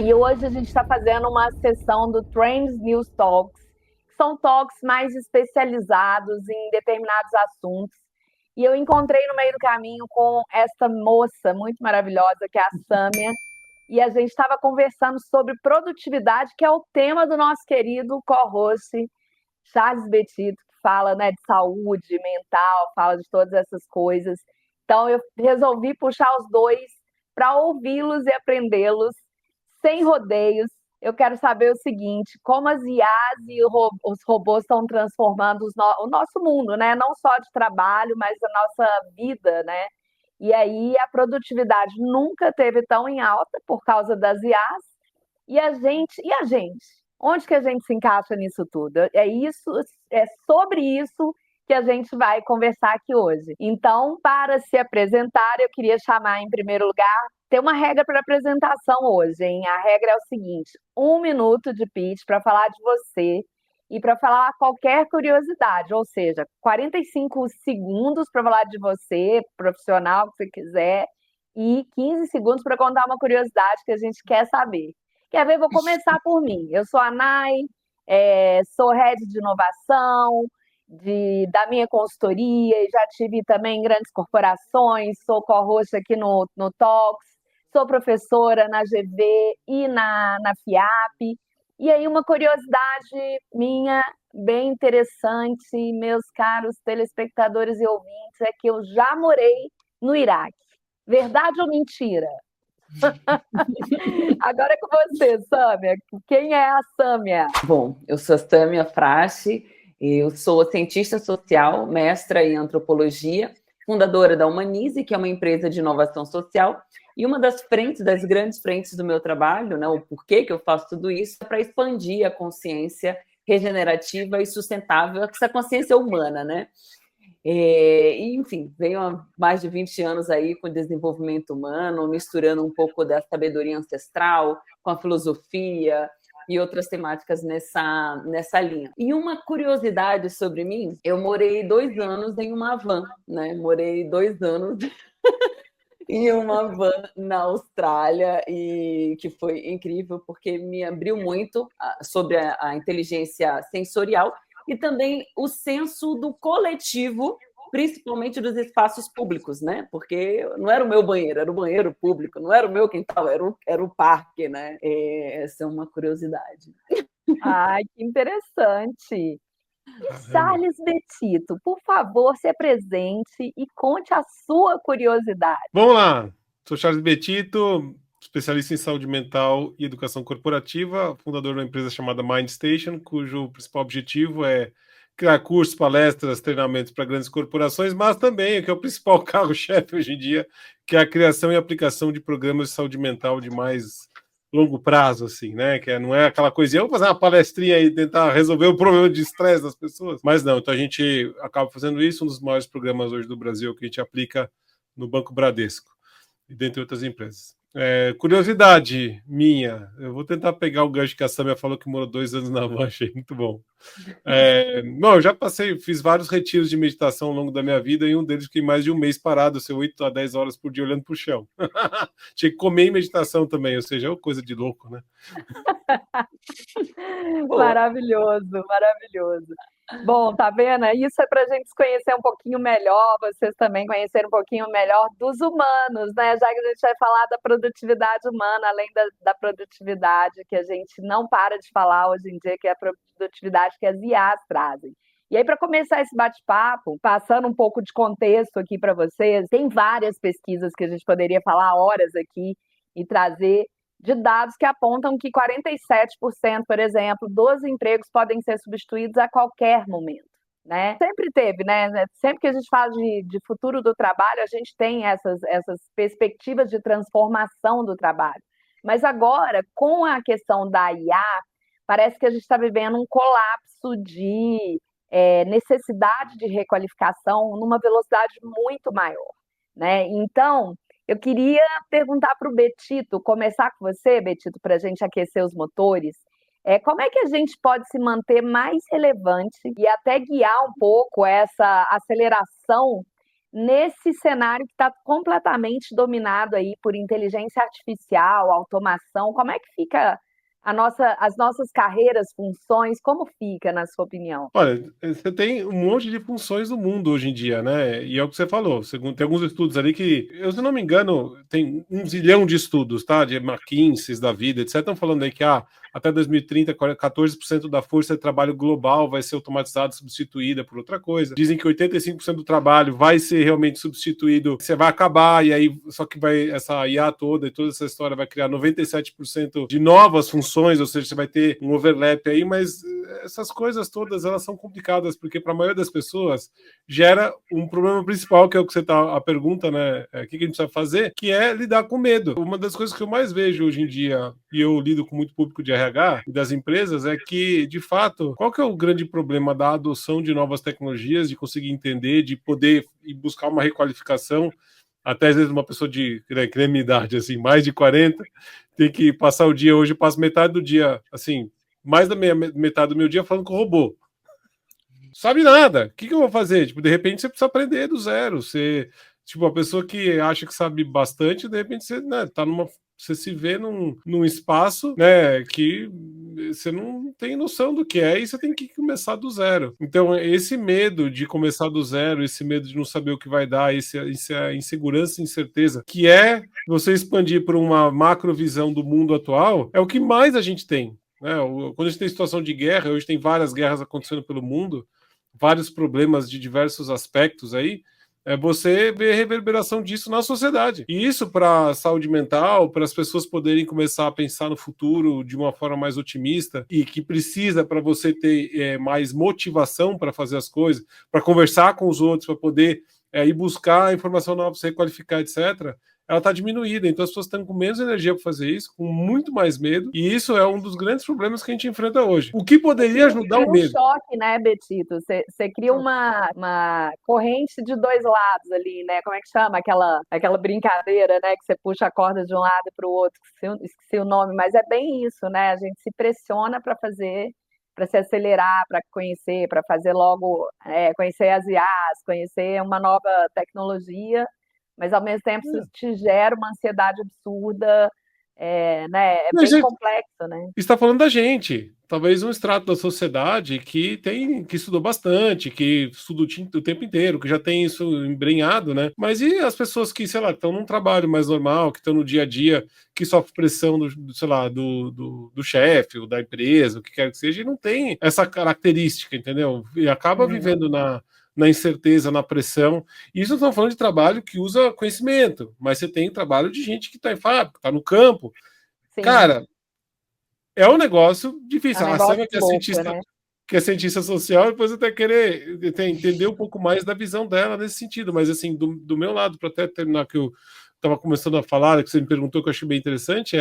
E hoje a gente está fazendo uma sessão do Trends News Talks, que são talks mais especializados em determinados assuntos. E eu encontrei no meio do caminho com essa moça muito maravilhosa, que é a Sâmia, e a gente estava conversando sobre produtividade, que é o tema do nosso querido co-host, Charles Betito, que fala, né, de saúde mental, fala de todas essas coisas. Então, eu resolvi puxar os dois para ouvi-los e aprendê-los sem rodeios. Eu quero saber o seguinte: como as IAs e os robôs estão transformando o nosso mundo, né? Não só de trabalho, mas a nossa vida, né? E aí a produtividade nunca teve tão em alta por causa das IAs. E a gente? Onde que a gente se encaixa nisso tudo? É sobre isso que a gente vai conversar aqui hoje. Então, para se apresentar, eu queria chamar em primeiro lugar. Tem uma regra para apresentação hoje, hein? A regra é o seguinte: 1 minuto de pitch para falar de você e para falar qualquer curiosidade, ou seja, 45 segundos para falar de você, profissional que você quiser, e 15 segundos para contar uma curiosidade que a gente quer saber. Quer ver? Vou começar por mim. Eu sou a Nai, sou head de inovação da minha consultoria, e já tive também em grandes corporações, sou co-host aqui no Talks, sou professora na GV e na FIAP. E aí, uma curiosidade minha, bem interessante, meus caros telespectadores e ouvintes, é que eu já morei no Iraque. Verdade ou mentira? Agora é com você, Sâmia. Quem é a Sâmia? Bom, eu sou a Sâmia Frache, eu sou cientista social, mestra em antropologia, fundadora da Humanize, que é uma empresa de inovação social, e uma das grandes frentes do meu trabalho, né, o porquê que eu faço tudo isso, é para expandir a consciência regenerativa e sustentável, essa consciência humana, né? Enfim, venho há mais de 20 anos aí com desenvolvimento humano, misturando um pouco da sabedoria ancestral com a filosofia e outras temáticas nessa linha. E uma curiosidade sobre mim, eu morei 2 anos em uma van, né? Morei 2 anos em uma van na Austrália, e que foi incrível, porque me abriu muito sobre a inteligência sensorial e também o senso do coletivo, principalmente dos espaços públicos, né? Porque não era o meu banheiro, era o banheiro público, não era o meu quintal, era o parque, né? Essa é uma curiosidade. Ai, que interessante! E Charles Betito, por favor, se apresente e conte a sua curiosidade. Vamos lá. Sou Charles Betito, especialista em saúde mental e educação corporativa, fundador de uma empresa chamada MindStation, cujo principal objetivo é criar cursos, palestras, treinamentos para grandes corporações, mas também, o que é o principal carro-chefe hoje em dia, que é a criação e aplicação de programas de saúde mental de mais longo prazo, assim, né? Não é aquela coisinha, vamos fazer uma palestrinha e tentar resolver o problema de estresse das pessoas. Mas não, então a gente acaba fazendo isso, um dos maiores programas hoje do Brasil que a gente aplica no Banco Bradesco, e dentre outras empresas. Curiosidade minha, eu vou tentar pegar o gancho que a Samia falou que morou 2 anos na van, achei muito bom. Bom, eu já fiz vários retiros de meditação ao longo da minha vida, e um deles fiquei mais de um mês parado, 8 a 10 horas por dia olhando para o chão. Tinha que comer em meditação também, ou seja, é uma coisa de louco, né? Maravilhoso, maravilhoso. Bom, tá vendo? Isso é para a gente se conhecer um pouquinho melhor, vocês também conhecerem um pouquinho melhor dos humanos, né? Já que a gente vai falar da produtividade humana, além da produtividade que a gente não para de falar hoje em dia, que é a produtividade que as IAs trazem. E aí, para começar esse bate-papo, passando um pouco de contexto aqui para vocês, tem várias pesquisas que a gente poderia falar horas aqui e trazer de dados que apontam que 47%, por exemplo, dos empregos podem ser substituídos a qualquer momento, né? Sempre teve, né? Sempre que a gente fala de futuro do trabalho, a gente tem essas perspectivas de transformação do trabalho. Mas agora, com a questão da IA, parece que a gente está vivendo um colapso de necessidade de requalificação numa velocidade muito maior, né? Então, eu queria perguntar para o Betito, começar com você, Betito, para a gente aquecer os motores. Como é que a gente pode se manter mais relevante e até guiar um pouco essa aceleração nesse cenário que está completamente dominado aí por inteligência artificial, automação? Como é que fica as nossas carreiras, funções, como fica, na sua opinião? Olha, você tem um monte de funções no mundo hoje em dia, né? E é o que você falou. Tem alguns estudos ali que, eu, se não me engano, tem 1 zilhão de estudos, tá? De McKinsey da vida, etc. Estão falando aí que até 2030, 14% da força de trabalho global vai ser automatizada, substituída por outra coisa. Dizem que 85% do trabalho vai ser realmente substituído, você vai acabar, e aí só que vai essa IA toda e toda essa história vai criar 97% de novas funções, ou seja, você vai ter um overlap aí, mas essas coisas todas elas são complicadas, porque para a maioria das pessoas gera um problema principal, que é o que você tá, a pergunta, né? O que a gente precisa fazer, que é lidar com medo. Uma das coisas que eu mais vejo hoje em dia, e eu lido com muito público de RH e das empresas, é que, de fato, qual que é o grande problema da adoção de novas tecnologias, de conseguir entender, de poder ir buscar uma requalificação? Até às vezes uma pessoa de minha idade, assim, mais de 40, tem que passar o dia, hoje passo metade do dia, assim, mais da metade do meu dia falando com o robô. Sabe nada. O que eu vou fazer? Tipo, de repente você precisa aprender do zero. Você, tipo, a pessoa que acha que sabe bastante, de repente você, né, tá numa, você se vê num espaço, né, que você não tem noção do que é e você tem que começar do zero. Então, esse medo de começar do zero, esse medo de não saber o que vai dar, essa insegurança e incerteza, que é você expandir para uma macrovisão do mundo atual, é o que mais a gente tem. Né? Quando a gente tem situação de guerra, hoje tem várias guerras acontecendo pelo mundo, vários problemas de diversos aspectos aí, você vê a reverberação disso na sociedade. E isso para a saúde mental, para as pessoas poderem começar a pensar no futuro de uma forma mais otimista e que precisa para você ter mais motivação para fazer as coisas, para conversar com os outros, para poder ir buscar informação nova, se requalificar, etc., ela está diminuída. Então as pessoas estão com menos energia para fazer isso, com muito mais medo, e isso é um dos grandes problemas que a gente enfrenta hoje. O que poderia ajudar o medo? Choque, né, Betito? Você cria uma corrente de dois lados ali, né? Como é que chama? Aquela brincadeira, né? Que você puxa a corda de um lado para o outro, esqueci o nome, mas é bem isso, né? A gente se pressiona para fazer, para se acelerar, para conhecer, para fazer logo, conhecer as IAs, conhecer uma nova tecnologia, mas ao mesmo tempo isso te gera uma ansiedade absurda, né? É bem complexo, né? Está falando da gente, talvez um extrato da sociedade que estudou bastante, que estuda o tempo inteiro, que já tem isso embrenhado, né? Mas e as pessoas que, sei lá, estão num trabalho mais normal, que estão no dia a dia, que sofrem pressão sei lá, do chefe ou da empresa, o que quer que seja, e não tem essa característica, entendeu? E acaba vivendo na incerteza, na pressão. E isso não estamos falando de trabalho que usa conhecimento, mas você tem trabalho de gente que está em fábrica, está no campo. Sim. Cara, é um negócio difícil. A Sâmia, que é cientista social, depois até querer entender um pouco mais da visão dela nesse sentido. Mas, assim, do meu lado, para até terminar que eu estava começando a falar, que você me perguntou, que eu achei bem interessante,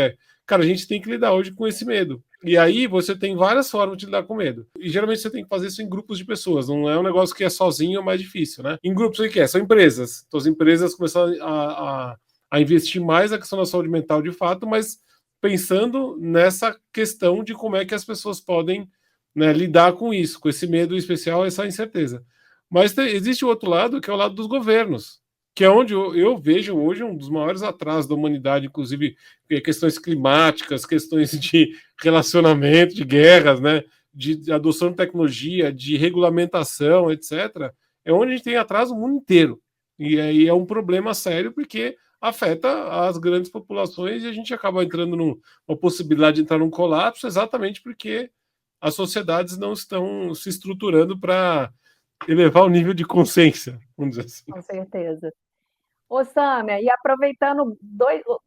cara, a gente tem que lidar hoje com esse medo. E aí você tem várias formas de lidar com medo. E geralmente você tem que fazer isso em grupos de pessoas. Não é um negócio que é sozinho, é mais difícil, né? Em grupos, o que é? São empresas. Então as empresas começaram a investir mais na questão da saúde mental de fato, mas pensando nessa questão de como é que as pessoas podem, né, lidar com isso, com esse medo especial, essa incerteza. Mas existe o outro lado, que é o lado dos governos, que é onde eu vejo hoje um dos maiores atrasos da humanidade, inclusive questões climáticas, questões de relacionamento, de guerras, né, de adoção de tecnologia, de regulamentação, etc. É onde a gente tem atraso o mundo inteiro. E aí é um problema sério, porque afeta as grandes populações e a gente acaba entrando numa possibilidade de entrar num colapso, exatamente porque as sociedades não estão se estruturando para elevar o nível de consciência, vamos dizer assim. Com certeza. Ô, Sâmia, e aproveitando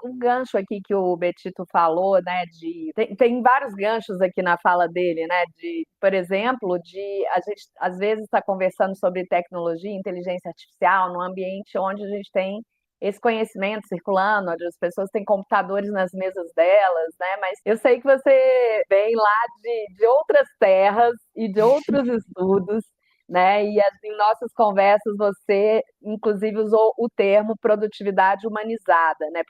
um gancho aqui que o Betito falou, né, tem vários ganchos aqui na fala dele, né, por exemplo, a gente às vezes está conversando sobre tecnologia, inteligência artificial, num ambiente onde a gente tem esse conhecimento circulando, onde as pessoas têm computadores nas mesas delas, né, mas eu sei que você vem lá de outras terras e de outros estudos, né? E em nossas conversas você, inclusive, usou o termo produtividade humanizada, né?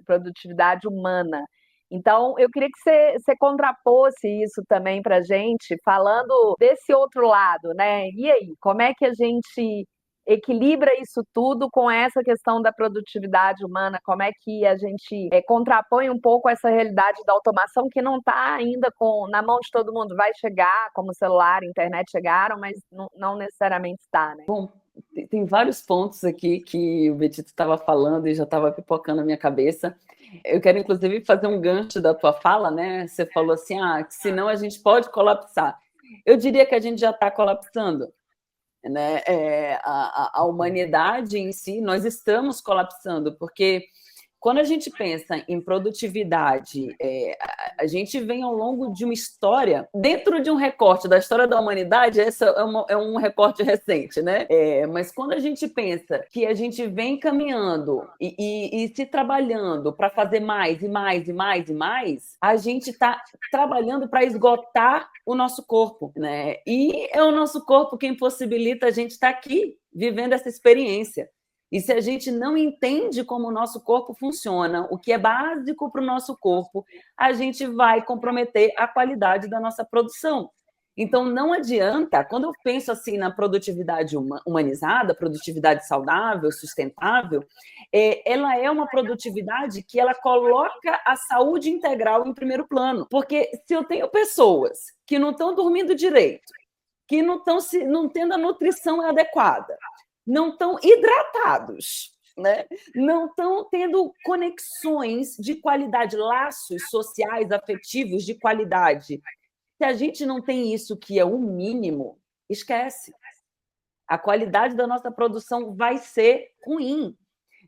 Produtividade humana. Então, eu queria que você contrapôsse isso também para a gente, falando desse outro lado, né? E aí, como é que a gente equilibra isso tudo com essa questão da produtividade humana? Como é que a gente contrapõe um pouco essa realidade da automação que não está ainda na mão de todo mundo? Vai chegar, como o celular, a internet chegaram, mas não necessariamente está, né? Bom, tem vários pontos aqui que o Betito estava falando e já estava pipocando na minha cabeça. Eu quero, inclusive, fazer um gancho da tua fala, né? Você falou assim, que senão a gente pode colapsar. Eu diria que a gente já está colapsando, né? A humanidade em si, nós estamos colapsando, porque quando a gente pensa em produtividade, a gente vem ao longo de uma história, dentro de um recorte da história da humanidade, esse é um recorte recente, né? Mas quando a gente pensa que a gente vem caminhando e se trabalhando para fazer mais e mais e mais e mais, a gente está trabalhando para esgotar o nosso corpo, né? E é o nosso corpo quem possibilita a gente estar aqui, vivendo essa experiência. E se a gente não entende como o nosso corpo funciona, o que é básico para o nosso corpo, a gente vai comprometer a qualidade da nossa produção. Então, não adianta, quando eu penso assim na produtividade humanizada, produtividade saudável, sustentável, ela é uma produtividade que ela coloca a saúde integral em primeiro plano. Porque se eu tenho pessoas que não estão dormindo direito, que não tendo a nutrição adequada, não estão hidratados, né? Não estão tendo conexões de qualidade, laços sociais, afetivos de qualidade. Se a gente não tem isso, que é o mínimo, esquece. A qualidade da nossa produção vai ser ruim,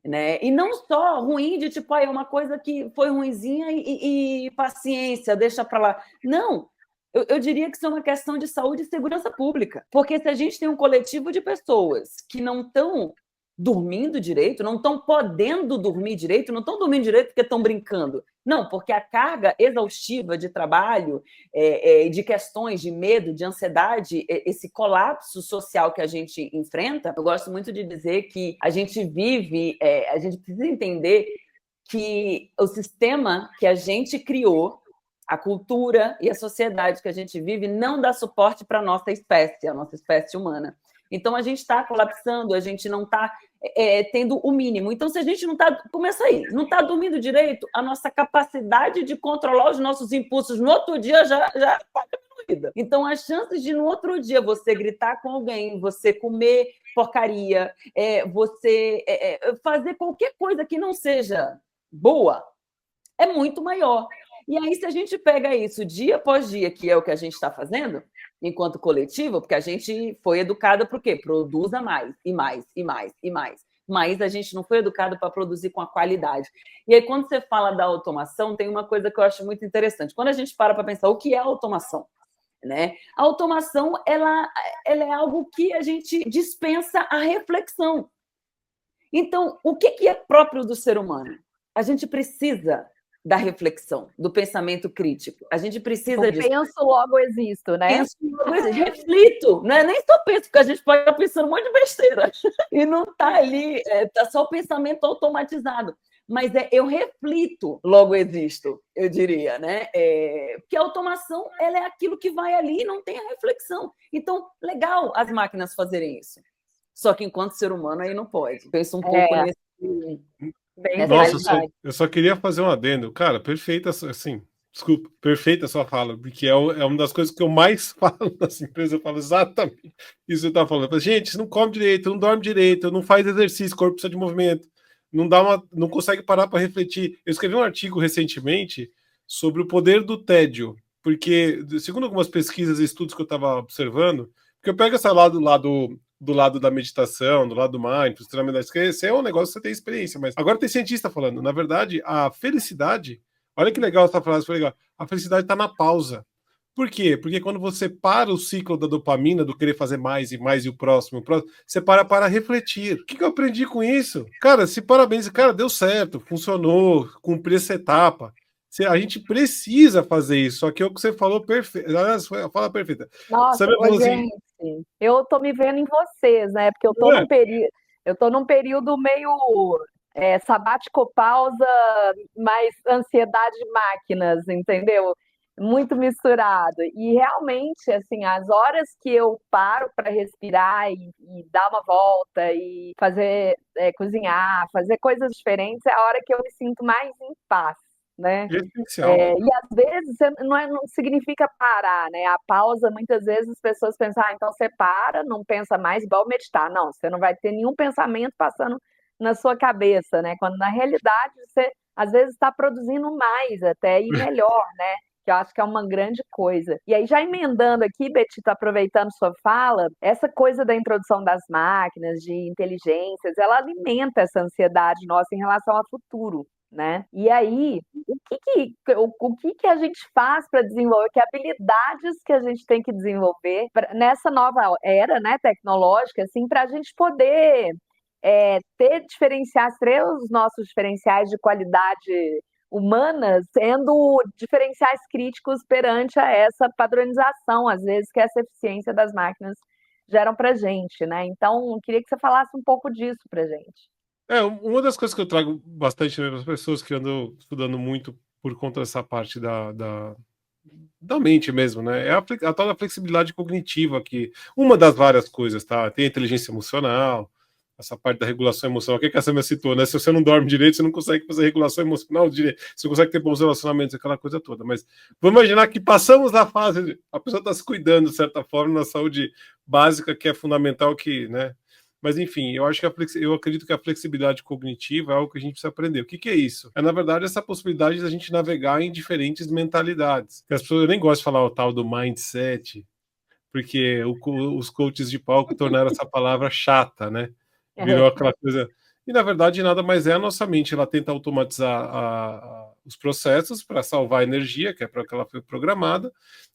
né? E não só ruim de tipo, é uma coisa que foi ruinzinha e paciência, deixa para lá. Não. Eu diria que isso é uma questão de saúde e segurança pública. Porque se a gente tem um coletivo de pessoas que não estão dormindo direito, não estão podendo dormir direito, não estão dormindo direito porque estão brincando. Não, porque a carga exaustiva de trabalho, de questões de medo, de ansiedade, esse colapso social que a gente enfrenta, eu gosto muito de dizer que a gente vive, a gente precisa entender que o sistema que a gente criou, a cultura e a sociedade que a gente vive não dá suporte para a nossa espécie humana. Então, a gente está colapsando, a gente não está tendo o mínimo. Então, se a gente não está... Começa aí. Não está dormindo direito, a nossa capacidade de controlar os nossos impulsos no outro dia já está diminuída. Então, as chances de no outro dia você gritar com alguém, você comer porcaria, você fazer qualquer coisa que não seja boa, é muito maior. E aí, se a gente pega isso dia após dia, que é o que a gente está fazendo, enquanto coletivo, porque a gente foi educada para o quê? Produza mais, e mais, e mais, e mais. Mas a gente não foi educado para produzir com a qualidade. E aí, quando você fala da automação, tem uma coisa que eu acho muito interessante. Quando a gente para pensar o que é automação, né? A automação, ela é algo que a gente dispensa a reflexão. Então, o que é próprio do ser humano? A gente precisa da reflexão, do pensamento crítico. A gente precisa disso. Penso, logo existo, né? Penso, logo existo. Reflito, né? Nem só penso, porque a gente pode estar pensando um monte de besteira e não está ali, está só o pensamento automatizado. Mas eu reflito, logo existo, eu diria, né? Porque a automação, ela é aquilo que vai ali e não tem a reflexão. Então, legal as máquinas fazerem isso. Só que enquanto ser humano aí não pode. Penso um pouco nesse... Nossa, eu só queria fazer um adendo. Cara, perfeita, assim, desculpa, perfeita a sua fala, porque é uma das coisas que eu mais falo nas empresas. Eu falo exatamente isso que você está falando. Eu falo, gente, você não come direito, não dorme direito, não faz exercício, o corpo precisa de movimento, não consegue parar para refletir. Eu escrevi um artigo recentemente sobre o poder do tédio, porque, segundo algumas pesquisas e estudos que eu estava observando, porque eu pego essa do lado da meditação, do lado do mindfulness, treinamento, esse é um negócio que você tem experiência, mas agora tem cientista falando, na verdade, a felicidade, olha que legal essa frase, foi legal, a felicidade está na pausa. Por quê? Porque quando você para o ciclo da dopamina, do querer fazer mais e mais e o próximo, você para refletir. O que eu aprendi com isso? Cara, parabéns, cara, deu certo, funcionou, cumpri essa etapa. A gente precisa fazer isso, só que é o que você falou perfeito. Fala perfeita. Nossa, gente, eu tô me vendo em vocês, né? Porque eu tô num período meio sabático pausa, mais ansiedade de máquinas, entendeu? muito misturado. E realmente, assim, as horas que eu paro para respirar e dar uma volta e fazer, cozinhar, fazer coisas diferentes, é a hora que eu me sinto mais em paz, né? Essencial. E às vezes não significa parar, né? A pausa, muitas vezes as pessoas pensam, então você para, não pensa mais, igual meditar. Não, você não vai ter nenhum pensamento passando na sua cabeça, né? Quando na realidade você às vezes está produzindo mais até e melhor, né? Que eu acho que é uma grande coisa. E aí, já emendando aqui, Betita, aproveitando sua fala, essa coisa da introdução das máquinas, de inteligências, ela alimenta essa ansiedade nossa em relação ao futuro, né? E aí, o que que a gente faz para desenvolver, que habilidades que a gente tem que desenvolver nessa nova era, né, tecnológica, assim, para a gente poder ter diferenciais, ter os nossos diferenciais de qualidade humana sendo diferenciais críticos perante a essa padronização, às vezes, que essa eficiência das máquinas geram para a gente, né? Então, queria que você falasse um pouco disso para a gente. Uma das coisas que eu trago bastante para as pessoas que andam estudando muito por conta dessa parte da mente mesmo, né? É a tal da flexibilidade cognitiva, que uma das várias coisas, tá? Tem a inteligência emocional, essa parte da regulação emocional, o que a Samia citou, né? Se você não dorme direito, você não consegue fazer regulação emocional direito, você não consegue ter bons relacionamentos, aquela coisa toda. Mas vamos imaginar que passamos a fase, a pessoa está se cuidando, de certa forma, na saúde básica, que é fundamental, que, né? Mas, enfim, eu acho que eu acredito que a flexibilidade cognitiva é algo que a gente precisa aprender. O que é isso? É, na verdade, essa possibilidade da gente navegar em diferentes mentalidades. As pessoas, eu nem gosto de falar o tal do mindset, porque os coaches de palco tornaram essa palavra chata, né? Virou aquela coisa. E, na verdade, nada mais é a nossa mente. Ela tenta automatizar os processos para salvar a energia, que é para que ela foi programada,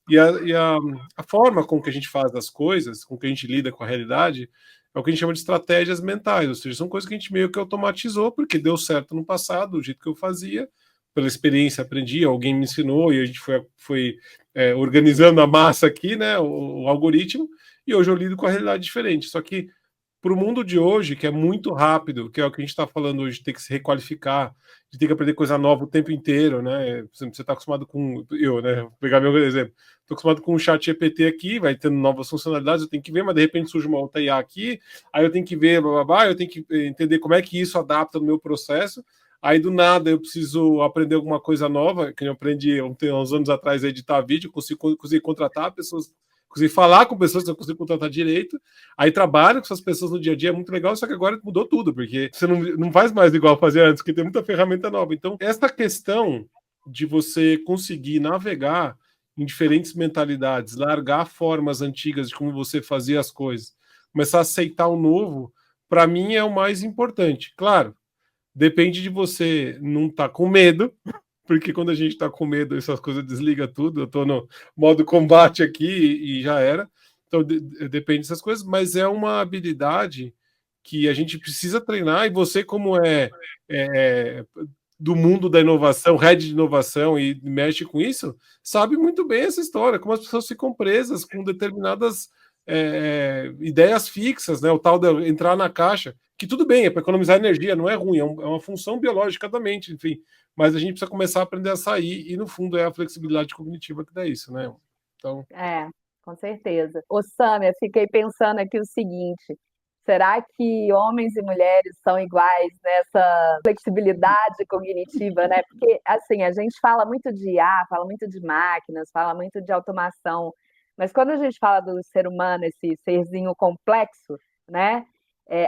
e a forma com que a gente faz as coisas, com que a gente lida com a realidade, é o que a gente chama de estratégias mentais, ou seja, são coisas que a gente meio que automatizou, porque deu certo no passado, do jeito que eu fazia, pela experiência aprendi, alguém me ensinou, e a gente foi organizando a massa aqui, né, o algoritmo, e hoje eu lido com a realidade diferente. Só que para o mundo de hoje, que é muito rápido, que é o que a gente está falando hoje, de ter que se requalificar, de ter que aprender coisa nova o tempo inteiro, né? Por exemplo, você está acostumado com. Eu, né? Vou pegar meu exemplo. Estou acostumado com o chat GPT aqui, vai tendo novas funcionalidades, eu tenho que ver, mas de repente surge uma outra IA aqui, aí eu tenho que ver, blá, blá, blá, eu tenho que entender como é que isso adapta no meu processo. Aí do nada eu preciso aprender alguma coisa nova, que eu aprendi uns anos atrás a editar vídeo, consigo contratar pessoas, consigo falar com pessoas que eu consigo contratar direito. Aí trabalho com essas pessoas no dia a dia, é muito legal, só que agora mudou tudo, porque você não faz mais igual fazia antes, porque tem muita ferramenta nova. Então, essa questão de você conseguir navegar em diferentes mentalidades, largar formas antigas de como você fazia as coisas, começar a aceitar o novo, para mim é o mais importante. Claro, depende de você não estar com medo, porque quando a gente está com medo, essas coisas desliga tudo. Eu estou no modo combate aqui e já era. Então depende dessas coisas, mas é uma habilidade que a gente precisa treinar, e você, como é do mundo da inovação, head de inovação, e mexe com isso, sabe muito bem essa história, como as pessoas ficam presas com determinadas ideias fixas, né? O tal de entrar na caixa, que tudo bem, é para economizar energia, não é ruim, é uma função biológica da mente, enfim, mas a gente precisa começar a aprender a sair, e no fundo é a flexibilidade cognitiva que dá isso, né? Então, Com certeza. Ô, Sâmia, fiquei pensando aqui o seguinte: será que homens e mulheres são iguais nessa flexibilidade cognitiva, né? Porque, assim, a gente fala muito de IA, fala muito de máquinas, fala muito de automação, mas quando a gente fala do ser humano, esse serzinho complexo, né?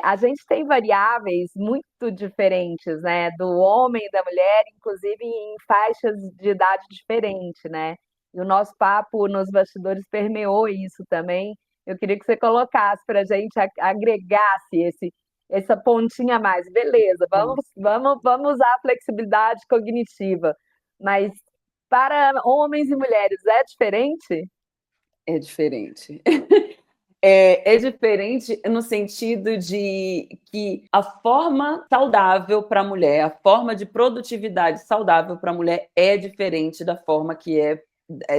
A gente tem variáveis muito diferentes, né? Do homem e da mulher, inclusive em faixas de idade diferentes, né? E o nosso papo nos bastidores permeou isso também. Eu queria que você colocasse para a gente, agregasse essa pontinha a mais. Beleza, vamos usar a flexibilidade cognitiva, mas para homens e mulheres é diferente? É diferente. É diferente no sentido de que a forma saudável para a mulher, a forma de produtividade saudável para a mulher é diferente da forma que é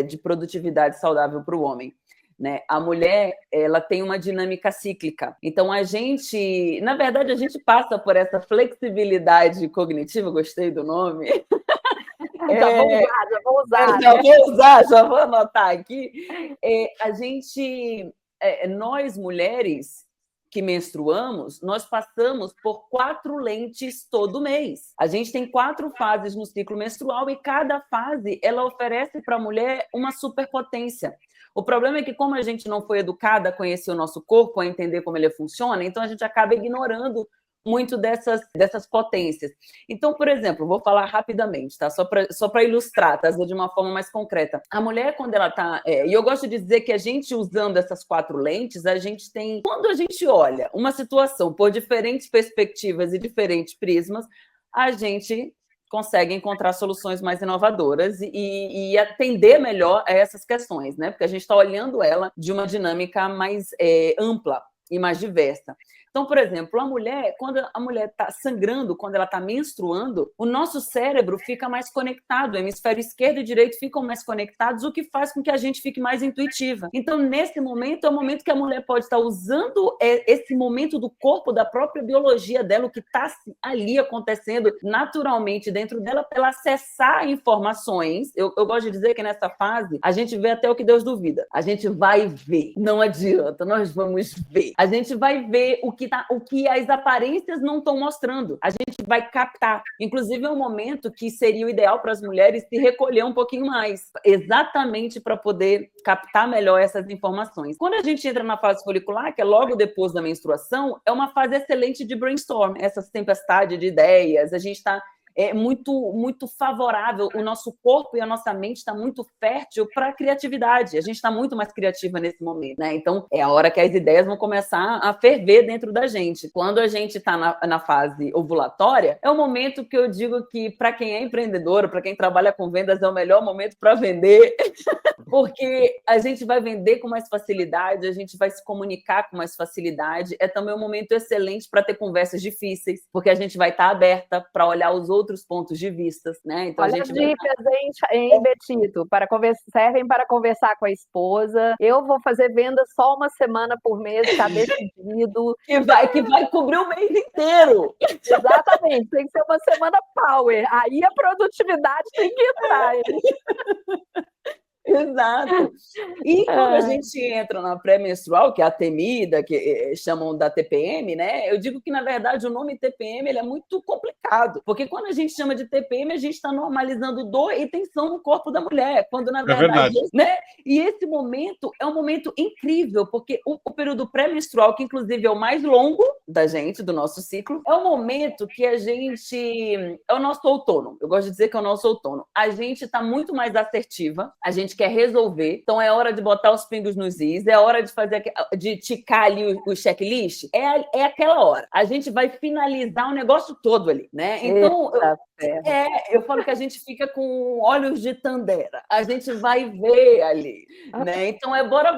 de produtividade saudável para o homem. Né? A mulher, ela tem uma dinâmica cíclica. Então, na verdade, a gente passa por essa flexibilidade cognitiva, gostei do nome, Já vou usar, já vou usar. Já vou usar, já vou anotar aqui. A gente, nós mulheres que menstruamos, nós passamos por 4 lentes todo mês. A gente tem 4 fases no ciclo menstrual e cada fase ela oferece para a mulher uma superpotência. O problema é que, como a gente não foi educada a conhecer o nosso corpo, a entender como ele funciona, então a gente acaba ignorando muito dessas potências. Então, por exemplo, vou falar rapidamente, tá? Só para ilustrar, trazer de uma forma mais concreta. A mulher, quando ela está... e eu gosto de dizer que a gente, usando essas 4 lentes, a gente tem... Quando a gente olha uma situação por diferentes perspectivas e diferentes prismas, a gente consegue encontrar soluções mais inovadoras e atender melhor a essas questões, né? Porque a gente está olhando ela de uma dinâmica mais ampla e mais diversa. Então, por exemplo, a mulher, quando a mulher está sangrando, quando ela está menstruando, o nosso cérebro fica mais conectado, o hemisfério esquerdo e direito ficam mais conectados, o que faz com que a gente fique mais intuitiva. Então, nesse momento, é o momento que a mulher pode estar usando esse momento do corpo, da própria biologia dela, o que está ali acontecendo naturalmente dentro dela, para ela acessar informações. Eu gosto de dizer que nessa fase, a gente vê até o que Deus duvida. A gente vai ver, não adianta, nós vamos ver. A gente vai ver o que as aparências não estão mostrando. A gente vai captar. Inclusive, é um momento que seria o ideal para as mulheres se recolher um pouquinho mais, exatamente para poder captar melhor essas informações. Quando a gente entra na fase folicular, que é logo depois da menstruação, é uma fase excelente de brainstorm, essa tempestade de ideias. A gente está muito favorável, o nosso corpo e a nossa mente está muito fértil para a criatividade, a gente está muito mais criativa nesse momento, né? Então, é a hora que as ideias vão começar a ferver dentro da gente. Quando a gente está na fase ovulatória, é o momento que eu digo que, para quem é empreendedor, para quem trabalha com vendas, é o melhor momento para vender, porque a gente vai vender com mais facilidade, a gente vai se comunicar com mais facilidade, é também um momento excelente para ter conversas difíceis, porque a gente vai estar aberta para olhar os outros pontos de vista, né? Então, olha, a gente as dicas, hein, Betito? Servem para conversar com a esposa. Eu vou fazer venda só uma semana por mês, está decidido. Que vai cobrir o mês inteiro. Exatamente, tem que ser uma semana power. Aí a produtividade tem que entrar. Exato. E quando a gente entra na pré-menstrual, que é a temida, que chamam da TPM, né? Eu digo que, na verdade, o nome TPM ele é muito complicado, porque quando a gente chama de TPM, a gente está normalizando dor e tensão no corpo da mulher, quando, na verdade, né? E esse momento é um momento incrível, porque o período pré-menstrual, que inclusive é o mais longo da gente, do nosso ciclo, é o momento que a gente... É o nosso outono. Eu gosto de dizer que é o nosso outono. A gente está muito mais assertiva, a gente quer resolver, então é hora de botar os pingos nos is, é hora de ticar ali o checklist, é aquela hora. A gente vai finalizar o negócio todo ali, né? Então, eu falo que a gente fica com olhos de tandera, a gente vai ver ali, né? Então bora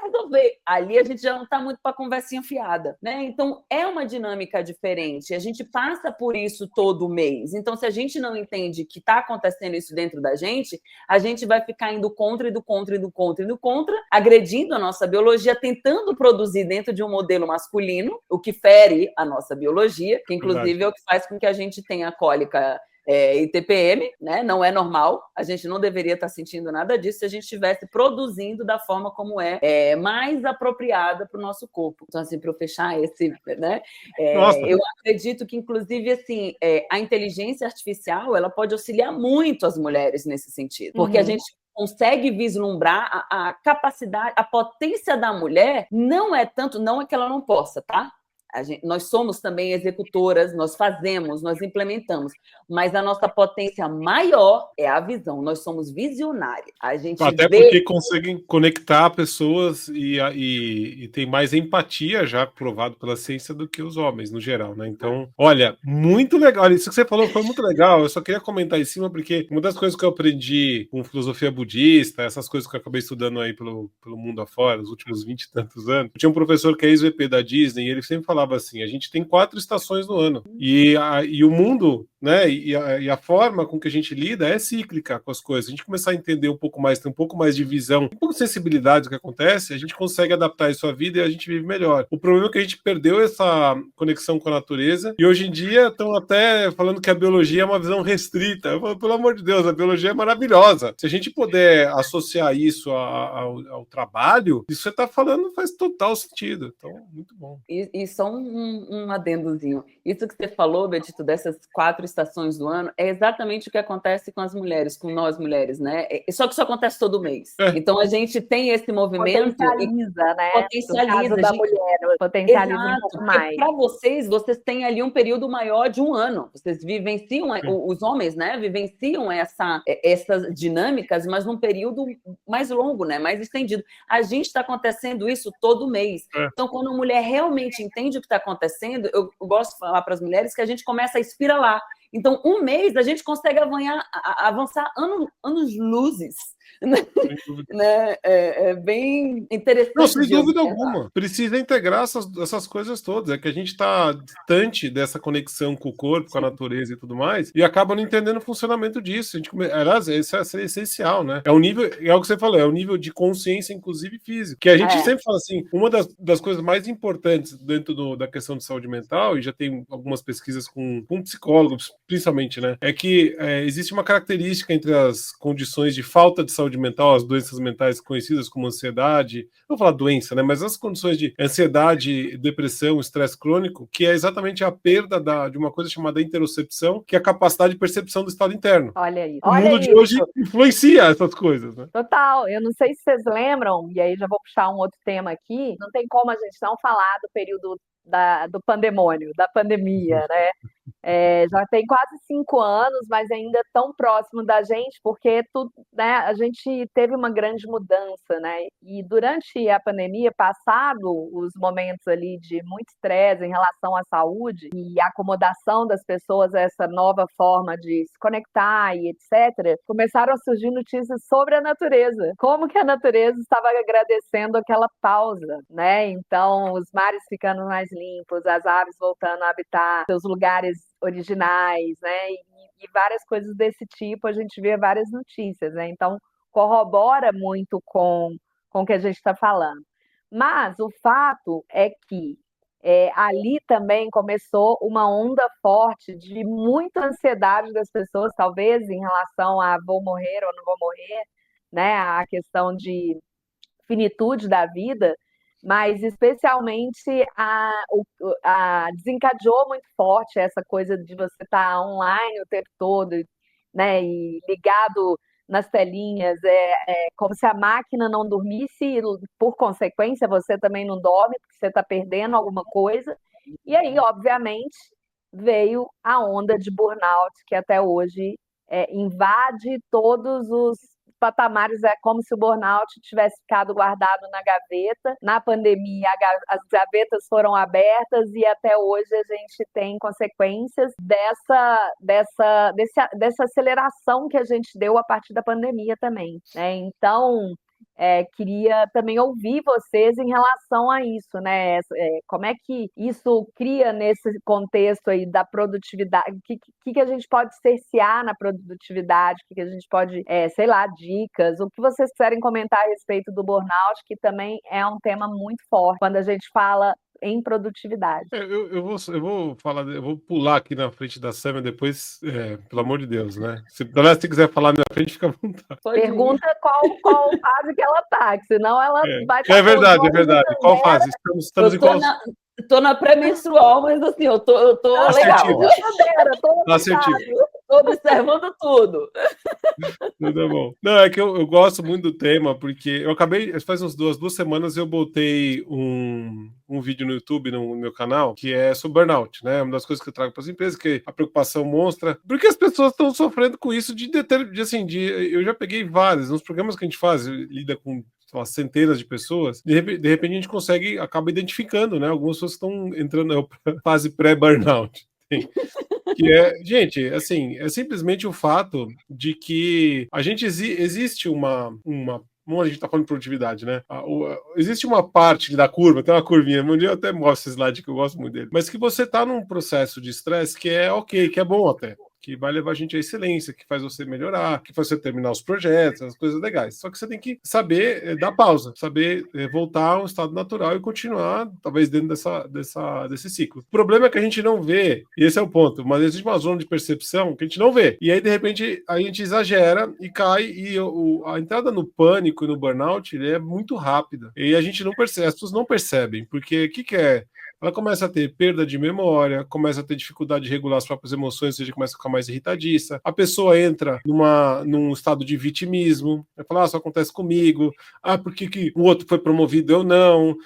resolver. Ali a gente já não tá muito para conversinha fiada, né? Então é uma dinâmica diferente, a gente passa por isso todo mês, então se a gente não entende que tá acontecendo isso dentro da gente, a gente vai ficar indo contra, agredindo a nossa biologia, tentando produzir dentro de um modelo masculino, o que fere a nossa biologia, que inclusive é o que faz com que a gente tenha cólica e TPM, né? Não é normal, a gente não deveria estar sentindo nada disso se a gente estivesse produzindo da forma como é mais apropriada para o nosso corpo. Então, assim, para eu fechar esse, né? Eu acredito que, inclusive, assim, a inteligência artificial, ela pode auxiliar muito as mulheres nesse sentido, porque a gente consegue vislumbrar a capacidade, a potência da mulher, não é que ela não possa, tá? Nós somos também executoras, nós fazemos, nós implementamos, mas a nossa potência maior é a visão, nós somos visionárias. A gente porque conseguem conectar pessoas e tem mais empatia já provado pela ciência do que os homens, no geral, né? Então, olha, muito legal. Isso que você falou foi muito legal. Eu só queria comentar em cima, porque uma das coisas que eu aprendi com filosofia budista, essas coisas que eu acabei estudando aí pelo mundo afora, os últimos 20 e tantos anos, eu tinha um professor que é ex-VP da Disney e ele sempre falava assim, a gente tem 4 estações no ano e o mundo né? E a forma com que a gente lida é cíclica com as coisas. A gente começar a entender um pouco mais, ter um pouco mais de visão, um pouco de sensibilidade do que acontece, a gente consegue adaptar isso à vida e a gente vive melhor. O problema é que a gente perdeu essa conexão com a natureza e hoje em dia estão até falando que a biologia é uma visão restrita. Eu falo, pelo amor de Deus, a biologia é maravilhosa. Se a gente puder associar isso ao trabalho, isso que você está falando faz total sentido. Então, muito bom. E só um adendozinho. Isso que você falou, Betito, dessas 4 estações do ano, é exatamente o que acontece com as mulheres, com nós mulheres, né? Só que isso acontece todo mês. Então a gente tem esse movimento. Potencializa, né? Potencializa. No caso da mulher, potencializa um pouco mais. Para vocês têm ali um período maior de um ano. Vocês vivenciam, os homens, né? Vivenciam essas dinâmicas, mas num período mais longo, né? Mais estendido. A gente está acontecendo isso todo mês. Então, quando a mulher realmente entende o que está acontecendo, eu gosto de falar para as mulheres que a gente começa a espiralar. Então, um mês a gente consegue avançar anos-luzes. Né? É bem interessante. Não, sem dúvida alguma. Precisa integrar essas coisas todas. É que a gente está distante dessa conexão com o corpo, com a natureza e tudo mais, e acaba não entendendo o funcionamento disso. Aliás, isso é essencial, né? É o nível, é o que você falou, é o nível de consciência, inclusive física. Que a gente sempre fala assim, uma das coisas mais importantes dentro da questão de saúde mental, e já tem algumas pesquisas com psicólogos, principalmente, né? É que existe uma característica entre as condições de falta de saúde mental, as doenças mentais conhecidas como ansiedade, não vou falar doença, né, mas as condições de ansiedade, depressão, estresse crônico, que é exatamente a perda de uma coisa chamada interocepção, que é a capacidade de percepção do estado interno. Olha isso. O mundo de hoje influencia essas coisas, né? Total. Eu não sei se vocês lembram, e aí já vou puxar um outro tema aqui, não tem como a gente não falar do período do pandemônio, da pandemia, né? Já tem quase 5 anos, mas ainda tão próximo da gente, porque né, a gente teve uma grande mudança, né? E durante a pandemia, passado os momentos ali de muito estresse em relação à saúde e acomodação das pessoas a essa nova forma de se conectar e etc., começaram a surgir notícias sobre a natureza. Como que a natureza estava agradecendo aquela pausa, né? Então, os mares ficando mais limpos, as aves voltando a habitar seus lugares originais, né? E várias coisas desse tipo, a gente vê várias notícias, né? Então, corrobora muito com o que a gente está falando. Mas o fato é que ali também começou uma onda forte de muita ansiedade das pessoas, talvez em relação a vou morrer ou não vou morrer, né? A questão de finitude da vida, mas especialmente desencadeou muito forte essa coisa de você estar online o tempo todo, né, e ligado nas telinhas, como se a máquina não dormisse, e por consequência você também não dorme, porque você está perdendo alguma coisa, e aí, obviamente, veio a onda de burnout, que até hoje invade todos os patamares. É como se o burnout tivesse ficado guardado na gaveta. Na pandemia, as gavetas foram abertas e até hoje a gente tem consequências dessa aceleração que a gente deu a partir da pandemia também, né? Então, queria também ouvir vocês em relação a isso, né? Como é que isso cria nesse contexto aí da produtividade? O que a gente pode cercear na produtividade? O que a gente pode, sei lá, dicas? O que vocês quiserem comentar a respeito do burnout, que também é um tema muito forte quando a gente fala em produtividade. Eu vou falar, eu vou pular aqui na frente da Sâmia depois, pelo amor de Deus, né? Se quiser falar na minha frente, fica à vontade. Pergunta qual fase que ela tá, que senão ela vai estar. É verdade. Qual fase? Estamos em qual? Tô na pré-menstrual, mas assim, eu tô legal. Tá assertivo. Tô observando tudo. Tudo bom. Não, é que eu gosto muito do tema, porque eu acabei, faz uns 2 semanas, eu botei um vídeo no YouTube, no meu canal, que é sobre burnout, né? Uma das coisas que eu trago para as empresas, que a preocupação mostra, porque as pessoas estão sofrendo com isso eu já peguei vários, nos programas que a gente faz, lida com centenas de pessoas, de repente a gente acaba identificando, né? Algumas pessoas estão entrando na fase pré-burnout. Gente, assim, é simplesmente o fato de que a gente existe uma a gente está falando de produtividade, né? Existe uma parte da curva, tem uma curvinha, um dia eu até mostro esse slide que eu gosto muito dele, mas que você está num processo de estresse que é ok, que é bom até. que vai levar a gente à excelência, que faz você melhorar, que faz você terminar os projetos, as coisas legais. Só que você tem que saber dar pausa, saber voltar a um estado natural e continuar, talvez, dentro desse ciclo. O problema é que a gente não vê, e esse é o ponto, mas existe uma zona de percepção que a gente não vê. E aí, de repente, a gente exagera e cai, e a entrada no pânico e no burnout ele é muito rápida. E a gente não percebe, as pessoas não percebem, porque o que é? Ela começa a ter perda de memória, começa a ter dificuldade de regular as próprias emoções, ou seja, começa a ficar mais irritadiça. A pessoa entra num estado de vitimismo, vai falar, isso acontece comigo, por que o outro foi promovido, eu não,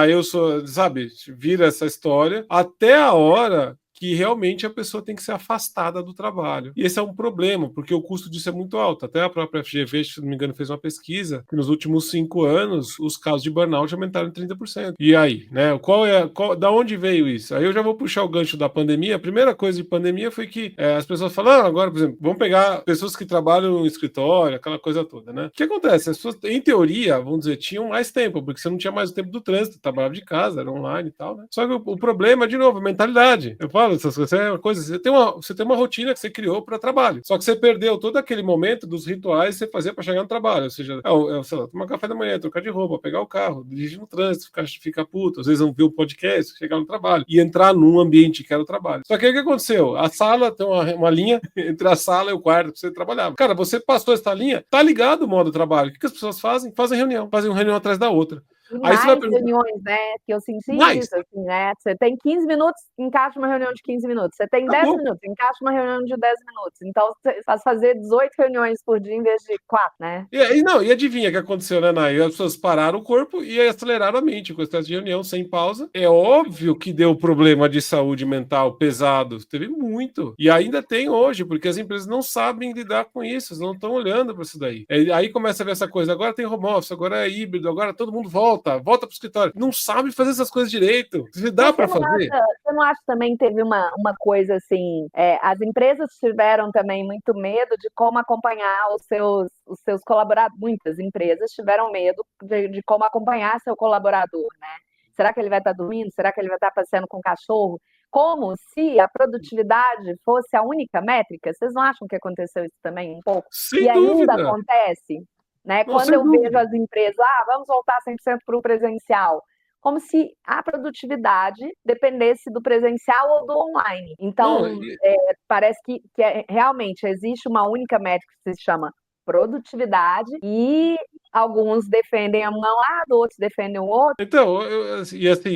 eu sou, sabe, vira essa história, até a hora que realmente a pessoa tem que ser afastada do trabalho. E esse é um problema, porque o custo disso é muito alto. Até a própria FGV, se não me engano, fez uma pesquisa que nos últimos 5 anos os casos de burnout aumentaram em 30%. E aí, né? Da onde veio isso? Aí eu já vou puxar o gancho da pandemia. A primeira coisa de pandemia foi que as pessoas falaram, agora, por exemplo, vamos pegar pessoas que trabalham no escritório, aquela coisa toda, né? O que acontece? As pessoas, em teoria, vamos dizer, tinham mais tempo, porque você não tinha mais o tempo do trânsito, trabalhava de casa, era online e tal, né? Só que o problema, de novo, mentalidade. Eu falo, essas coisas é uma coisa, você tem uma rotina que você criou para trabalho, só que você perdeu todo aquele momento dos rituais que você fazia para chegar no trabalho, ou seja, sei lá, tomar café da manhã, trocar de roupa, pegar o carro, dirigir no trânsito, ficar puto, às vezes não ver o podcast, chegar no trabalho e entrar num ambiente que era o trabalho. Só que aí o que aconteceu? A sala tem uma linha entre a sala e o quarto que você trabalhava. Cara, você passou essa linha, tá ligado o modo trabalho. O que as pessoas fazem? Fazem uma reunião atrás da outra. E Aí você vai mais reuniões, né? Que eu senti isso, assim, né? Você tem 15 minutos, encaixa uma reunião de 15 minutos. Você tem 10 minutos, encaixa uma reunião de 10 minutos. Então, você faz fazer 18 reuniões por dia em vez de 4, né? E adivinha o que aconteceu, né, Nay? As pessoas pararam o corpo e aceleraram a mente com essa reunião sem pausa. É óbvio que deu problema de saúde mental pesado. Teve muito. E ainda tem hoje, porque as empresas não sabem lidar com isso, não estão olhando para isso daí. Aí começa a ver essa coisa, agora tem home office, agora é híbrido, agora todo mundo volta para o escritório. Não sabe fazer essas coisas direito. Dá para fazer. Você não acha que também teve uma coisa assim, as empresas tiveram também muito medo de como acompanhar os seus colaboradores, muitas empresas tiveram medo de como acompanhar seu colaborador, né? Será que ele vai estar dormindo? Será que ele vai estar passeando com o cachorro? Como se a produtividade fosse a única métrica? Vocês não acham que aconteceu isso também um pouco? Sem e dúvida. Ainda acontece? Né? Não, quando eu vejo as empresas, vamos voltar 100% para o presencial, como se a produtividade dependesse do presencial ou do online. Então, parece que realmente existe uma única métrica que se chama produtividade e alguns defendem um lado, outros defendem o outro. Então,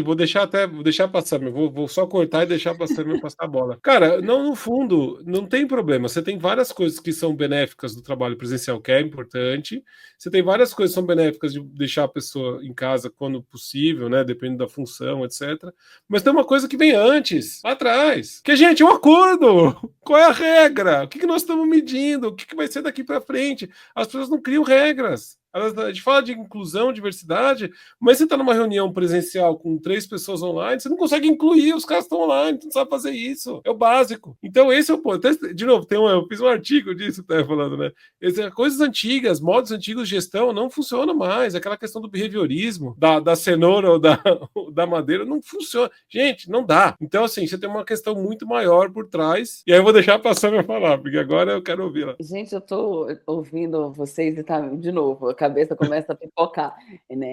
vou deixar passar, vou só cortar e deixar passar a bola. Cara, no fundo, não tem problema. Você tem várias coisas que são benéficas do trabalho presencial, que é importante. Você tem várias coisas que são benéficas de deixar a pessoa em casa quando possível, né? Dependendo da função, etc. Mas tem uma coisa que vem antes, lá atrás, que, gente, é um acordo. Qual é a regra? O que nós estamos medindo? O que vai ser daqui para frente? As pessoas não criam regras. A gente fala de inclusão, diversidade, mas você está numa reunião presencial com 3 pessoas online, você não consegue incluir, os caras estão online, você não sabe fazer isso. É o básico. Então, esse é o ponto. De novo, eu fiz um artigo disso, tá falando, né? Coisas antigas, modos antigos de gestão não funcionam mais. Aquela questão do behaviorismo, da cenoura ou da madeira, não funciona. Gente, não dá. Então, assim, você tem uma questão muito maior por trás. E aí eu vou deixar passar a falar, porque agora eu quero ouvi-la. Gente, eu tô ouvindo vocês e tá, de novo, a cabeça começa a pipocar, né?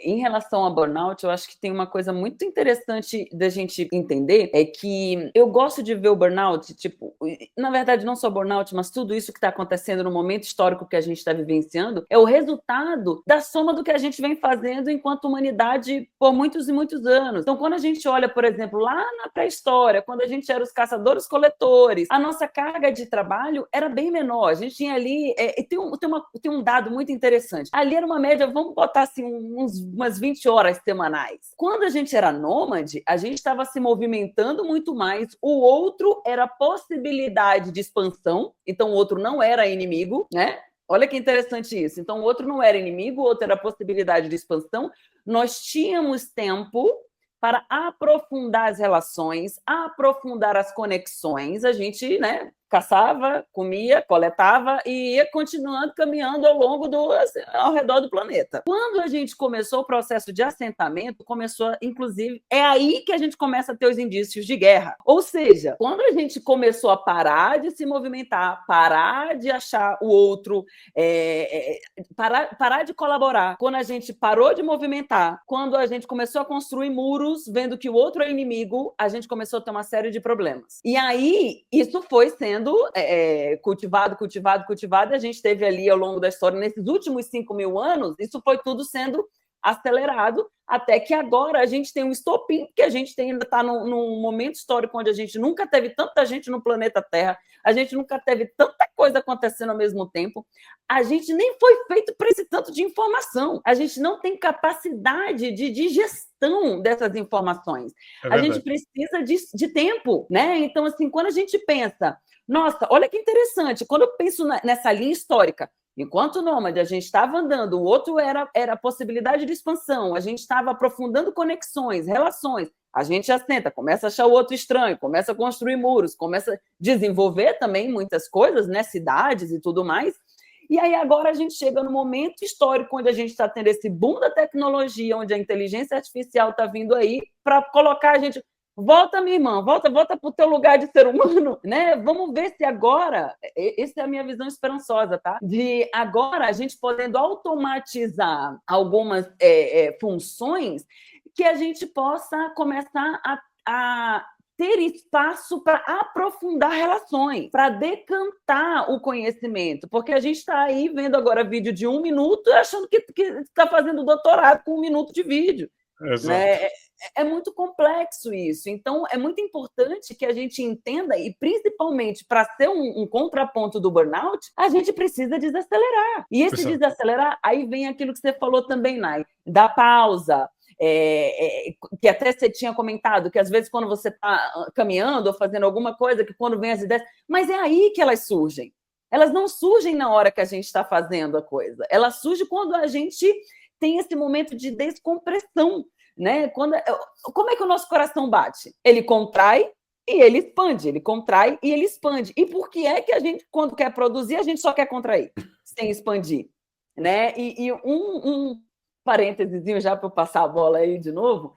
Em relação ao burnout, eu acho que tem uma coisa muito interessante da gente entender, é que eu gosto de ver o burnout, tipo, na verdade não só burnout, mas tudo isso que está acontecendo no momento histórico que a gente está vivenciando, é o resultado da soma do que a gente vem fazendo enquanto humanidade por muitos e muitos anos. Então, quando a gente olha, por exemplo, lá na pré-história, quando a gente era os caçadores-coletores, a nossa carga de trabalho era bem menor, a gente tinha ali, tem um dado muito interessante. Ali era uma média, vamos botar assim, umas 20 horas semanais. Quando a gente era nômade, a gente estava se movimentando muito mais. O outro era possibilidade de expansão, então o outro não era inimigo, né? Olha que interessante isso. Então o outro não era inimigo, o outro era possibilidade de expansão. Nós tínhamos tempo para aprofundar as relações, aprofundar as conexões. A gente, né, caçava, comia, coletava e ia continuando caminhando ao redor do planeta. Quando a gente começou o processo de assentamento, começou, inclusive, é aí que a gente começa a ter os indícios de guerra. Ou seja, quando a gente começou a parar de se movimentar, parar de achar o outro, parar de colaborar, quando a gente parou de movimentar, quando a gente começou a construir muros, vendo que o outro é inimigo, a gente começou a ter uma série de problemas. E aí, isso foi sendo cultivado, e a gente teve ali, ao longo da história, nesses últimos 5.000 anos, isso foi tudo sendo acelerado, até que agora a gente tem um estopim, que a gente ainda está num momento histórico onde a gente nunca teve tanta gente no planeta Terra, a gente nunca teve tanta coisa acontecendo ao mesmo tempo, a gente nem foi feito para esse tanto de informação, a gente não tem capacidade de digestão dessas informações, a gente precisa de tempo, né? Então, assim, quando a gente pensa, nossa, olha que interessante, quando eu penso nessa linha histórica, enquanto nômade, a gente estava andando, o outro era a possibilidade de expansão, a gente estava aprofundando conexões, relações, a gente assenta, começa a achar o outro estranho, começa a construir muros, começa a desenvolver também muitas coisas, né, cidades e tudo mais, e aí agora a gente chega no momento histórico onde a gente está tendo esse boom da tecnologia, onde a inteligência artificial está vindo aí para colocar a gente... Volta, minha irmã, volta para o teu lugar de ser humano, né? Vamos ver se agora, essa é a minha visão esperançosa, tá? De agora a gente podendo automatizar algumas funções que a gente possa começar a ter espaço para aprofundar relações, para decantar o conhecimento, porque a gente está aí vendo agora vídeo de 1 minuto achando que está fazendo doutorado com 1 minuto de vídeo. Exato. Né? É muito complexo isso, então é muito importante que a gente entenda, e principalmente para ser um contraponto do burnout, a gente precisa desacelerar, e esse desacelerar, aí vem aquilo que você falou também, Nai, da pausa, que até você tinha comentado, que às vezes quando você está caminhando ou fazendo alguma coisa, que quando vem as ideias, mas é aí que elas surgem, elas não surgem na hora que a gente está fazendo a coisa, elas surgem quando a gente tem esse momento de descompressão, né? Como é que o nosso coração bate? Ele contrai e ele expande, ele contrai e ele expande. E por que é que a gente, quando quer produzir, a gente só quer contrair, sem expandir? Né? E um parênteses já para eu passar a bola aí de novo,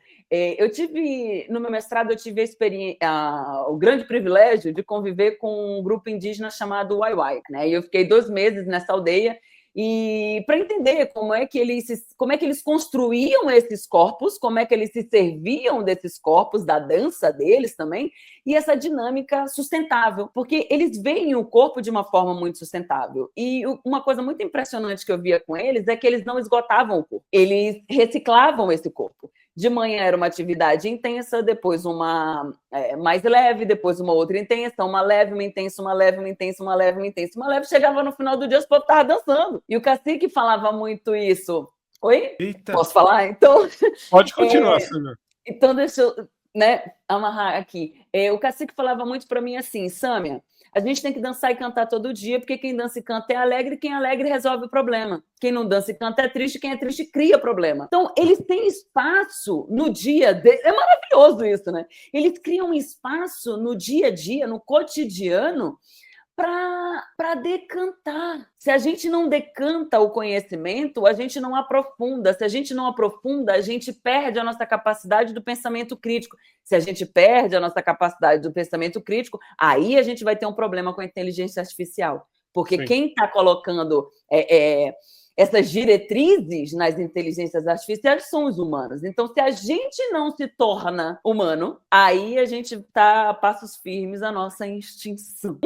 no meu mestrado, eu tive o grande privilégio de conviver com um grupo indígena chamado Waiwai, né? E eu fiquei 2 meses nessa aldeia, e para entender como é que eles construíam esses corpos, como é que eles se serviam desses corpos, da dança deles também, e essa dinâmica sustentável, porque eles veem o corpo de uma forma muito sustentável. E uma coisa muito impressionante que eu via com eles é que eles não esgotavam o corpo, eles reciclavam esse corpo. De manhã era uma atividade intensa, depois uma mais leve, depois uma outra intensa, uma leve, uma intensa, uma leve, uma intensa, uma leve, uma intensa, uma leve. Chegava no final do dia, os povos estavam dançando. E o cacique falava muito isso. Oi? Eita. Posso falar? Então... Pode continuar, Sâmia. Então, deixa eu amarrar aqui. O cacique falava muito para mim assim, Sâmia, a gente tem que dançar e cantar todo dia, porque quem dança e canta é alegre, quem é alegre resolve o problema. Quem não dança e canta é triste, quem é triste cria problema. Então, eles têm espaço no dia deles. É maravilhoso isso, né? Eles criam espaço no dia a dia, no cotidiano, para decantar. Se a gente não decanta o conhecimento, a gente não aprofunda. Se a gente não aprofunda, a gente perde a nossa capacidade do pensamento crítico. Se a gente perde a nossa capacidade do pensamento crítico, aí a gente vai ter um problema com a inteligência artificial. Porque Sim. Quem está colocando essas diretrizes nas inteligências artificiais são os humanos. Então, se a gente não se torna humano, aí a gente está a passos firmes à nossa extinção.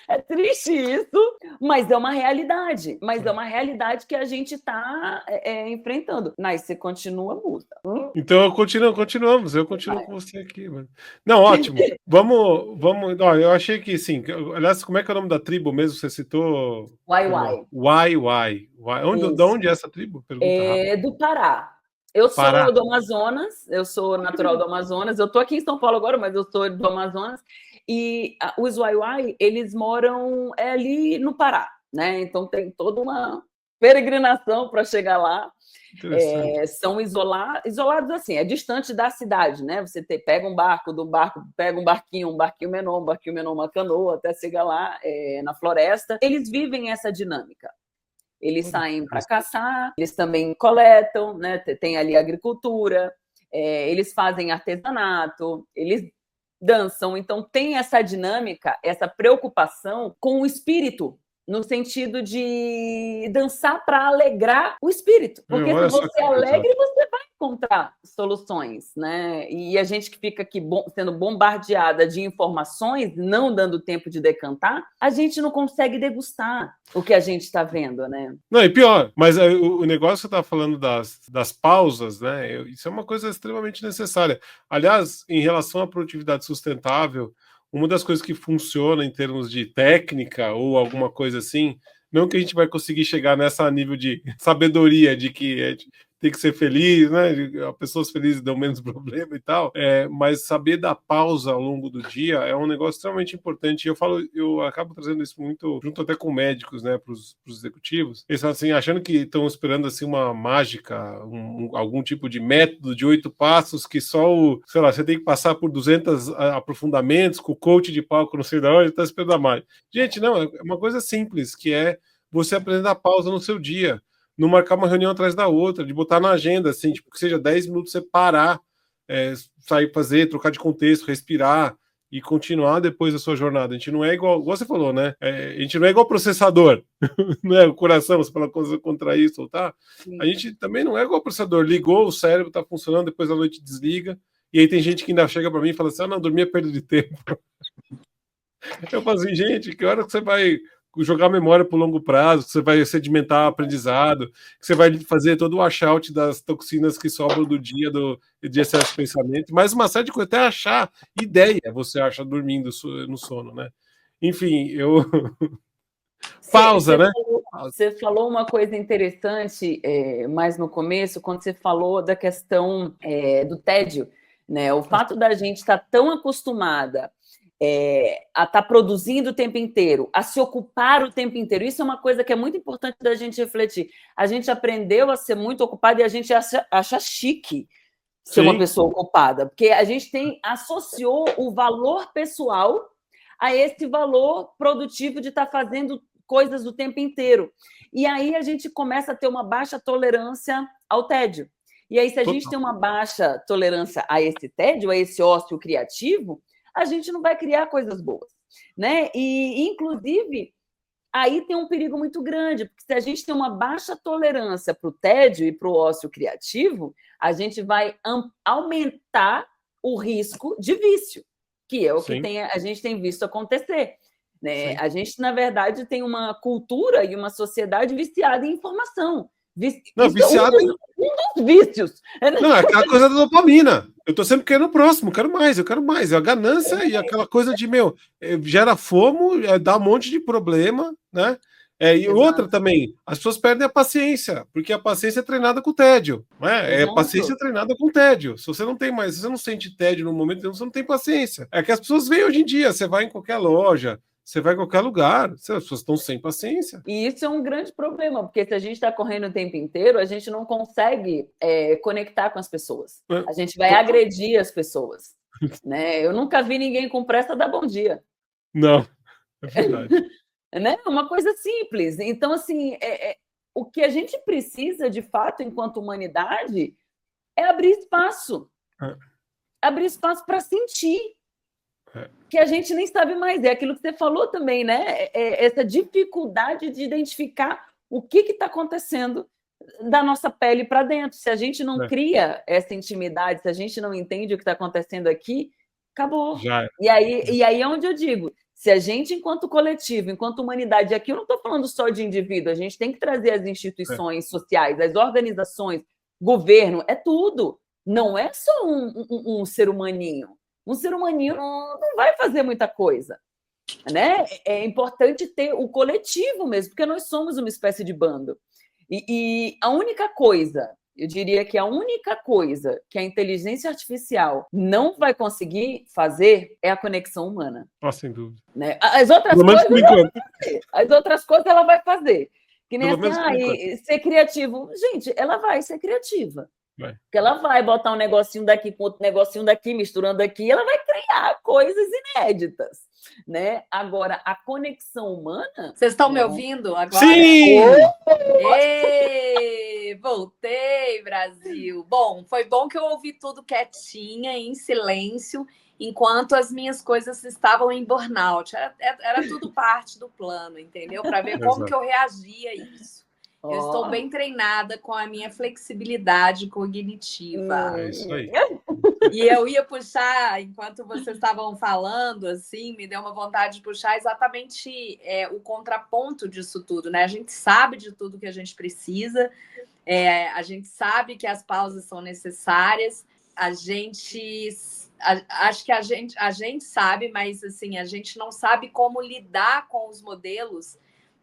É triste isso, mas é uma realidade. Mas é uma realidade que a gente está enfrentando. Mas você continua muda. Então, continuamos. Eu continuo com você aqui. Mano. Não, ótimo. Vamos. Ó, eu achei que, sim. Aliás, como é que é o nome da tribo mesmo que você citou? Waiwai. Waiwai. De onde é essa tribo? Do Pará. Eu sou do Amazonas, eu sou natural do Amazonas. Eu estou aqui em São Paulo agora, mas eu sou do Amazonas. E os Waiwai, eles moram ali no Pará, né? Então tem toda peregrinação para chegar lá. São isolados assim, é distante da cidade, né? Você pega um barco, pega um barquinho menor, uma canoa, até chegar lá na floresta. Eles vivem essa dinâmica. Eles saem para caçar, eles também coletam, né? Tem ali agricultura, eles fazem artesanato, eles dançam. Então, tem essa dinâmica, essa preocupação com o espírito, no sentido de dançar para alegrar o espírito. Porque se você é alegre, você vai encontrar soluções, né? E a gente que fica aqui sendo bombardeada de informações, não dando tempo de decantar, a gente não consegue degustar o que a gente está vendo, né? Não, e pior, mas o negócio que você está falando das pausas, né? Isso é uma coisa extremamente necessária. Aliás, em relação à produtividade sustentável, uma das coisas que funciona em termos de técnica ou alguma coisa assim, não que a gente vai conseguir chegar nessa nível de sabedoria de que tem que ser feliz, né? Pessoas felizes dão menos problema e tal, mas saber dar pausa ao longo do dia é um negócio extremamente importante. Eu acabo trazendo isso muito junto até com médicos, né, para os executivos. Eles falam assim, achando que estão esperando assim uma mágica, algum tipo de método de 8 passos que só sei lá, você tem que passar por 200 aprofundamentos com o coach de palco, não sei de onde, está esperando a mais. Gente, não, é uma coisa simples, que é você aprender a dar pausa no seu dia. Não marcar uma reunião atrás da outra, de botar na agenda, assim, tipo, que seja 10 minutos você parar, sair, fazer, trocar de contexto, respirar e continuar depois da sua jornada. A gente não é igual você falou, né? A gente não é igual processador, não é o coração, você fala coisa contrair, soltar. A gente também não é igual processador. Ligou, o cérebro tá funcionando, depois da noite desliga. E aí tem gente que ainda chega para mim e fala assim, não, dormir é perda de tempo. Eu falo assim, gente, que hora que você vai jogar memória para o longo prazo, que você vai sedimentar aprendizado, que você vai fazer todo o washout das toxinas que sobram do dia de excesso de pensamento, mais uma série de coisas, até achar ideia, você acha dormindo no sono, né? Enfim, pausa, né? Você falou uma coisa interessante mais no começo, quando você falou da questão do tédio, né? O fato da gente estar tão acostumada a estar produzindo o tempo inteiro, a se ocupar o tempo inteiro. Isso é uma coisa que é muito importante da gente refletir. A gente aprendeu a ser muito ocupado e a gente acha chique ser uma pessoa ocupada, porque a gente associou o valor pessoal a esse valor produtivo de estar fazendo coisas o tempo inteiro. E aí a gente começa a ter uma baixa tolerância ao tédio. E aí, se a gente tem uma baixa tolerância a esse tédio, a esse ócio criativo, a gente não vai criar coisas boas, né? E, inclusive, aí tem um perigo muito grande, porque se a gente tem uma baixa tolerância para o tédio e para o ócio criativo, a gente vai aumentar o risco de vício, que é o que a gente tem visto acontecer, né? A gente, na verdade, tem uma cultura e uma sociedade viciada em informação. Viciado um dos vícios. Não, é aquela coisa da dopamina. Eu tô sempre querendo o próximo, quero mais, eu quero mais. É a ganância e aquela coisa de, gera fomo, dá um monte de problema, né? E outra também, as pessoas perdem a paciência, porque a paciência é treinada com tédio, né? A paciência treinada com tédio. Se você não tem mais, se você não sente tédio no momento, você não tem paciência. É que as pessoas veem hoje em dia, você vai em qualquer loja, você vai em qualquer lugar, as pessoas estão sem paciência. E isso é um grande problema, porque se a gente está correndo o tempo inteiro, a gente não consegue conectar com as pessoas. A gente vai agredir as pessoas. Né? Eu nunca vi ninguém com pressa dar bom dia. Não, é verdade. Né? Uma coisa simples. Então, assim, o que a gente precisa, de fato, enquanto humanidade, é abrir espaço. Abrir espaço para sentir. Que a gente nem sabe mais. É aquilo que você falou também, né? Essa dificuldade de identificar o que está acontecendo da nossa pele para dentro. Se a gente não cria essa intimidade, se a gente não entende o que está acontecendo aqui, acabou. E aí é onde eu digo, se a gente, enquanto coletivo, enquanto humanidade, aqui eu não estou falando só de indivíduo, a gente tem que trazer as instituições sociais, as organizações, governo, é tudo. Não é só um ser humaninho. Um ser humaninho não vai fazer muita coisa, né? É importante ter o coletivo mesmo, porque nós somos uma espécie de bando. E a única coisa, eu diria que a única coisa que a inteligência artificial não vai conseguir fazer é a conexão humana. Sem dúvida. Né? As outras coisas ela vai fazer. Que nem Pelo assim, menos ser criativo. Gente, ela vai ser criativa. vai. Porque ela vai botar um negocinho daqui com outro negocinho daqui, misturando aqui, ela vai criar coisas inéditas, né? Agora, a conexão humana... Vocês estão me ouvindo agora? Sim! Ei, voltei, Brasil. Bom, foi bom que eu ouvi tudo quietinha, em silêncio, enquanto as minhas coisas estavam em burnout. Era tudo parte do plano, entendeu? Para ver como que eu reagia a isso. Eu estou bem treinada com a minha flexibilidade cognitiva. É isso aí. E eu ia puxar, enquanto vocês estavam falando, assim, me deu uma vontade de puxar exatamente o contraponto disso tudo, né? A gente sabe de tudo que a gente precisa, a gente sabe que as pausas são necessárias, acho que a gente sabe, mas assim, a gente não sabe como lidar com os modelos,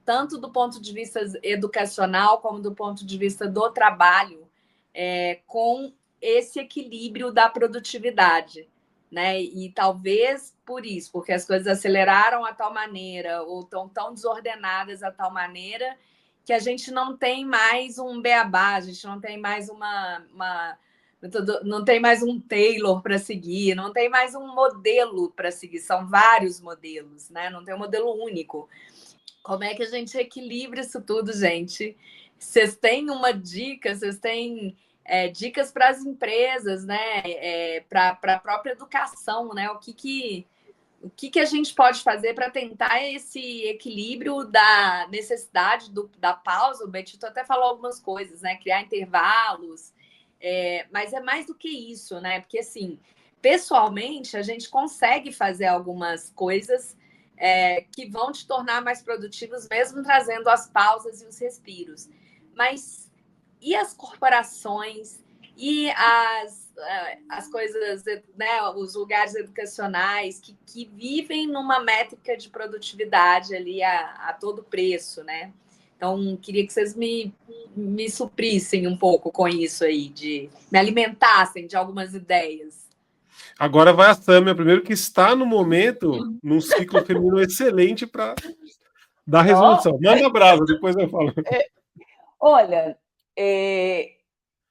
tanto do ponto de vista educacional como do ponto de vista do trabalho, com esse equilíbrio da produtividade, né? E talvez por isso, porque as coisas aceleraram a tal maneira ou estão tão desordenadas a tal maneira que a gente não tem mais um beabá, a gente não tem mais não tem mais um Taylor para seguir, não tem mais um modelo para seguir, são vários modelos, né? Não tem um modelo único. Como é que a gente equilibra isso tudo, gente? Vocês têm uma dica, vocês têm dicas para as empresas, né? Para a própria educação, né? O que a gente pode fazer para tentar esse equilíbrio da necessidade da pausa? O Betito até falou algumas coisas, né? Criar intervalos, mas é mais do que isso, né? Porque, assim, pessoalmente, a gente consegue fazer algumas coisas que vão te tornar mais produtivos, mesmo trazendo as pausas e os respiros. Mas e as corporações? E as coisas, né, os lugares educacionais que vivem numa métrica de produtividade ali a todo preço, né? Então, queria que vocês me suprissem um pouco com isso aí, me alimentassem de algumas ideias. Agora vai a Sâmia, primeiro que está no momento num ciclo feminino excelente para dar resolução. Manda brasa, depois eu falo. Olha,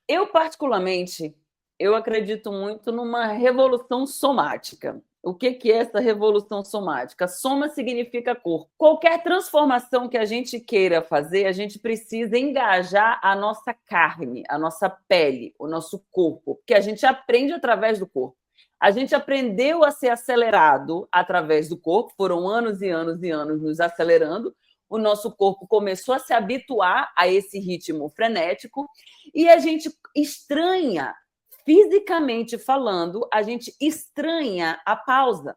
eu particularmente, eu acredito muito numa revolução somática. O que é essa revolução somática? Soma significa corpo. Qualquer transformação que a gente queira fazer, a gente precisa engajar a nossa carne, a nossa pele, o nosso corpo, porque a gente aprende através do corpo. A gente aprendeu a ser acelerado através do corpo, foram anos e anos e anos nos acelerando, o nosso corpo começou a se habituar a esse ritmo frenético e a gente estranha, fisicamente falando, a gente estranha a pausa,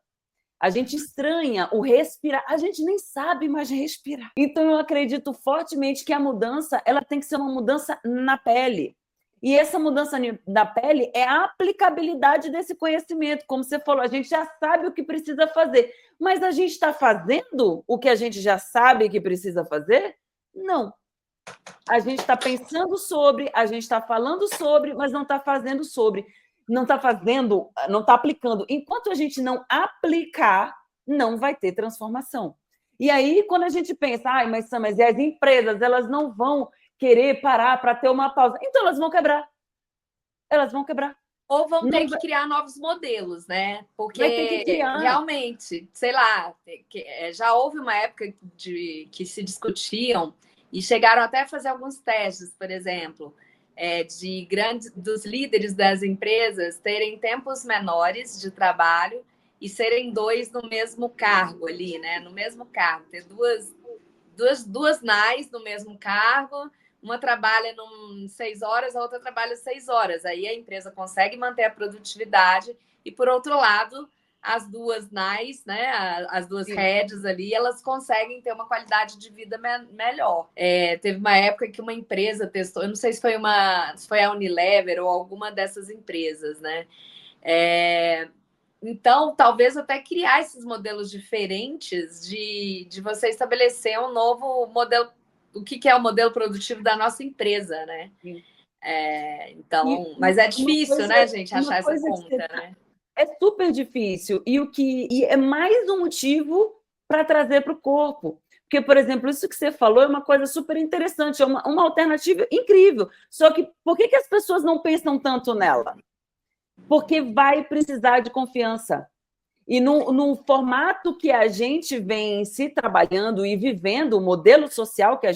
a gente estranha o respirar, a gente nem sabe mais respirar. Então, eu acredito fortemente que a mudança ela tem que ser uma mudança na pele. E essa mudança na pele é a aplicabilidade desse conhecimento. Como você falou, a gente já sabe o que precisa fazer, mas a gente está fazendo o que a gente já sabe que precisa fazer? Não. A gente está pensando sobre, a gente está falando sobre, mas não está fazendo sobre. Não está fazendo, não está aplicando. Enquanto a gente não aplicar, não vai ter transformação. E aí, quando a gente pensa, mas e as empresas, elas não vão querer parar para ter uma pausa. Então, elas vão quebrar. Elas vão quebrar. Ou vão ter que criar novos modelos, né? Porque realmente, sei lá, já houve uma época que se discutiam e chegaram até a fazer alguns testes, por exemplo, dos líderes das empresas terem tempos menores de trabalho e serem 2 no mesmo cargo ali, né? No mesmo cargo, ter duas NAIs no mesmo cargo, uma trabalha 6 horas, a outra trabalha 6 horas. Aí a empresa consegue manter a produtividade e, por outro lado, as duas NAIs, né, as duas heads ali, elas conseguem ter uma qualidade de vida melhor. Teve uma época que uma empresa testou, eu não sei se foi a Unilever ou alguma dessas empresas, né? Então, talvez até criar esses modelos diferentes de você estabelecer um novo modelo, o que é o modelo produtivo da nossa empresa, né? Então, mas é difícil, né, gente, achar essa conta, né? É super difícil. E é mais um motivo para trazer para o corpo. Porque, por exemplo, isso que você falou é uma coisa super interessante, é uma alternativa incrível. Só que por que as pessoas não pensam tanto nela? Porque vai precisar de confiança. E no formato que a gente vem se trabalhando e vivendo, o modelo social que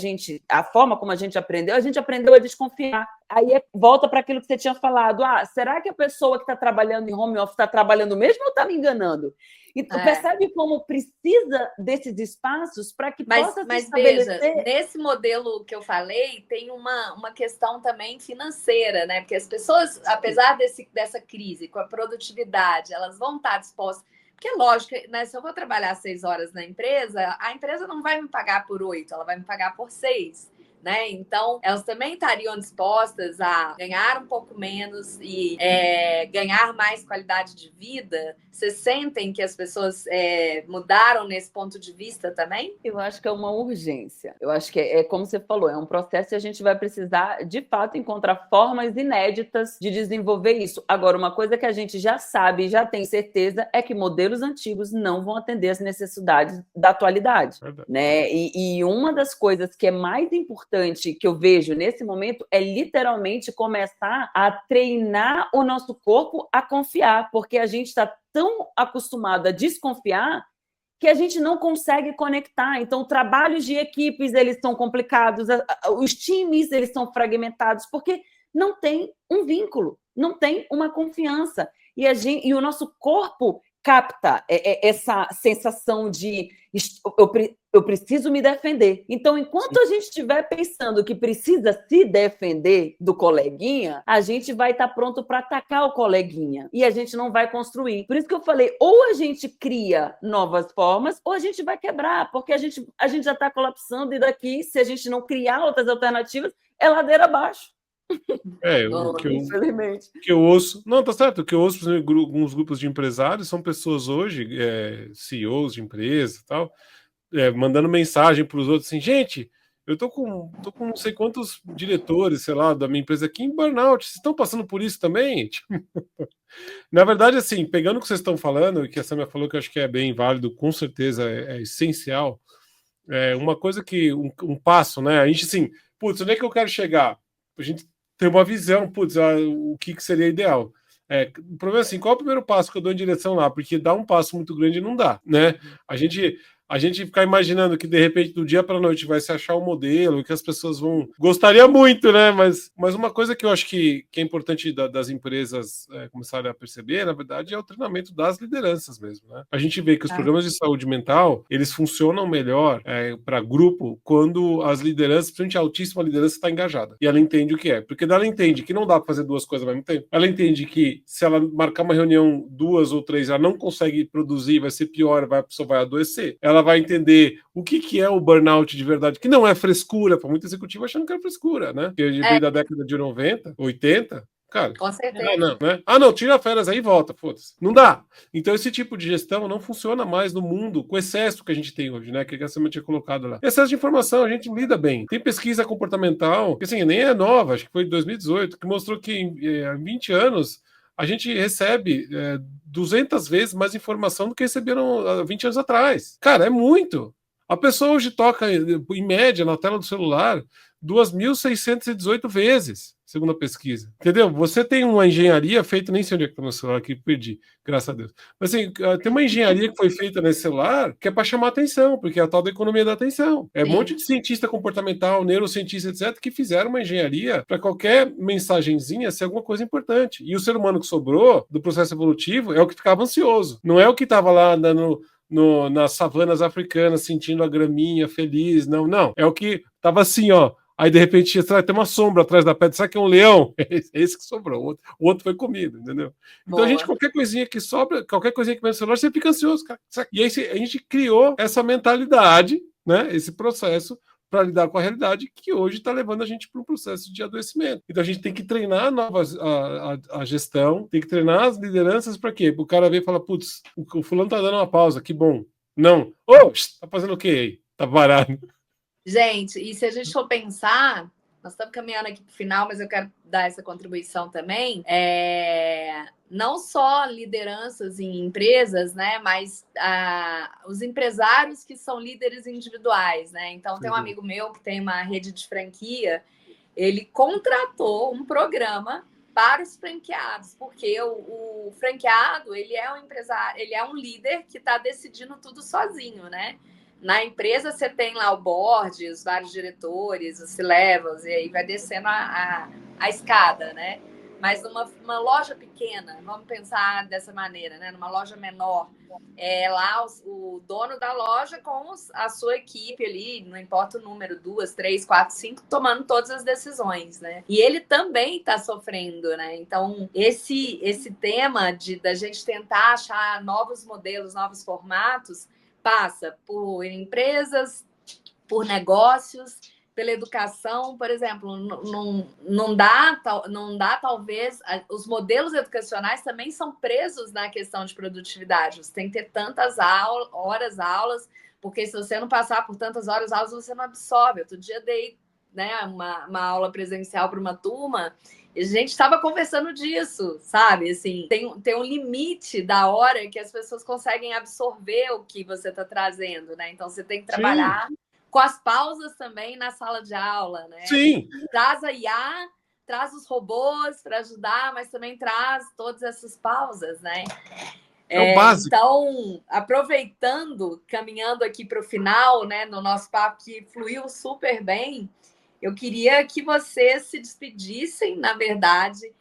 a forma como a gente aprendeu a desconfiar. Aí volta para aquilo que você tinha falado. Será que a pessoa que está trabalhando em home office está trabalhando mesmo ou está me enganando? Então, percebe como precisa desses espaços para que possa se estabelecer... Veja, nesse modelo que eu falei, tem uma questão também financeira, né? Porque as pessoas, apesar dessa crise com a produtividade, elas vão estar dispostas... Porque, lógico, né, se eu vou trabalhar 6 horas na empresa, a empresa não vai me pagar por 8, ela vai me pagar por 6. Né? Então, elas também estariam dispostas a ganhar um pouco menos e ganhar mais qualidade de vida. Vocês sentem que as pessoas mudaram nesse ponto de vista também? Eu acho que é uma urgência. Eu acho que é como você falou, é um processo e a gente vai precisar, de fato, encontrar formas inéditas de desenvolver isso. Agora, uma coisa que a gente já sabe e já tem certeza é que modelos antigos não vão atender às necessidades da atualidade. Né? E uma das coisas que é mais importante que eu vejo nesse momento é literalmente começar a treinar o nosso corpo a confiar, porque a gente está tão acostumado a desconfiar que a gente não consegue conectar. Então, trabalhos de equipes, eles são complicados, os times, eles são fragmentados, porque não tem um vínculo, não tem uma confiança. E o nosso corpo capta essa sensação de eu preciso me defender. Então, enquanto a gente estiver pensando que precisa se defender do coleguinha, a gente vai estar pronto para atacar o coleguinha e a gente não vai construir. Por isso que eu falei, ou a gente cria novas formas, ou a gente vai quebrar, porque a gente já está colapsando e daqui, se a gente não criar outras alternativas, é ladeira abaixo. O que eu ouço... Não, tá certo. O que eu ouço, por exemplo, alguns grupos de empresários são pessoas hoje, CEOs de empresas e tal, mandando mensagem para os outros assim, gente, eu tô com não sei quantos diretores, sei lá, da minha empresa aqui em burnout. Vocês estão passando por isso também? Na verdade, assim, pegando o que vocês estão falando, e que a Samia falou que eu acho que é bem válido, com certeza é essencial, uma coisa que... Um passo, né? A gente, assim, onde é que eu quero chegar? A gente ter uma visão, o que seria ideal. O problema é assim, qual é o primeiro passo que eu dou em direção lá? Porque dar um passo muito grande não dá, né? A gente ficar imaginando que de repente do dia para a noite vai se achar um modelo que as pessoas vão... Gostaria muito, né? Mas uma coisa que eu acho que é importante das empresas começarem a perceber, na verdade, é o treinamento das lideranças mesmo, né? A gente vê que os programas de saúde mental, eles funcionam melhor para grupo quando as lideranças, principalmente a altíssima liderança, está engajada. E ela entende o que é. Porque ela entende que não dá para fazer duas coisas ao mesmo tempo. Ela entende que se ela marcar uma reunião 2 ou 3, ela não consegue produzir, vai ser pior, a pessoa vai adoecer. Ela vai entender o que é o burnout de verdade, que não é frescura, para muito executivo achando que é frescura, né? Porque veio da década de 90, 80, cara. Com certeza. Não, né? Não, tira férias aí e volta, foda-se. Não dá. Então esse tipo de gestão não funciona mais no mundo com o excesso que a gente tem hoje, né? Que a Samia tinha colocado lá. Excesso de informação, a gente lida bem. Tem pesquisa comportamental, que assim, nem é nova, acho que foi de 2018, que mostrou que em 20 anos a gente recebe 200 vezes mais informação do que receberam 20 anos atrás. Cara, é muito. A pessoa hoje toca, em média, na tela do celular, 2.618 vezes, segundo a pesquisa. Entendeu? Você tem uma engenharia feita, nem sei onde é que está meu celular aqui, perdi, graças a Deus. Mas assim, tem uma engenharia que foi feita nesse celular que é para chamar atenção, porque é a tal da economia da atenção. É um monte de cientista comportamental, neurocientista, etc., que fizeram uma engenharia para qualquer mensagenzinha ser alguma coisa importante. E o ser humano que sobrou do processo evolutivo é o que ficava ansioso. Não é o que estava lá andando nas savanas africanas, sentindo a graminha, feliz. Não. É o que estava assim, ó. Aí, de repente, tem uma sombra atrás da pedra. Será que é um leão? É esse que sobrou. O outro foi comido, entendeu? Então, a gente, qualquer coisinha que sobra, qualquer coisinha que vem no celular, você fica ansioso, cara. E aí, a gente criou essa mentalidade, né? Esse processo para lidar com a realidade que hoje está levando a gente para um processo de adoecimento. Então, a gente tem que treinar a gestão, tem que treinar as lideranças para quê? Para o cara ver e falar, putz, o fulano tá dando uma pausa, que bom. Não. Tá fazendo o quê aí? Tá parado. Gente, e se a gente for pensar, nós estamos caminhando aqui para o final, mas eu quero dar essa contribuição também. Não só lideranças em empresas, né, mas os empresários que são líderes individuais, né? Então, tem um amigo meu que tem uma rede de franquia, ele contratou um programa para os franqueados, porque o franqueado, ele é um empresário, ele é um líder que está decidindo tudo sozinho, né? Na empresa você tem lá o board, os vários diretores, os C-levels, e aí vai descendo a escada, né? Mas numa loja pequena, vamos pensar dessa maneira, né? Numa loja menor, lá o dono da loja com a sua equipe ali, não importa o número, 2, 3, 4, 5, tomando todas as decisões, né? E ele também está sofrendo, né? Então, esse tema da gente tentar achar novos modelos, novos formatos, passa por empresas, por negócios, pela educação, por exemplo, não dá talvez, os modelos educacionais também são presos na questão de produtividade. Você tem que ter tantas aulas, porque se você não passar por tantas aulas, você não absorve. Outro dia dei, né, uma aula presencial para uma turma, e a gente estava conversando disso, sabe? Assim, tem um limite da hora que as pessoas conseguem absorver o que você está trazendo, né? Então, você tem que trabalhar com as pausas também na sala de aula, né? Sim. Traz a IA, traz os robôs para ajudar, mas também traz todas essas pausas, né? É o básico. Então, aproveitando, caminhando aqui para o final, né, no nosso papo que fluiu super bem, eu queria que vocês se despedissem, na verdade,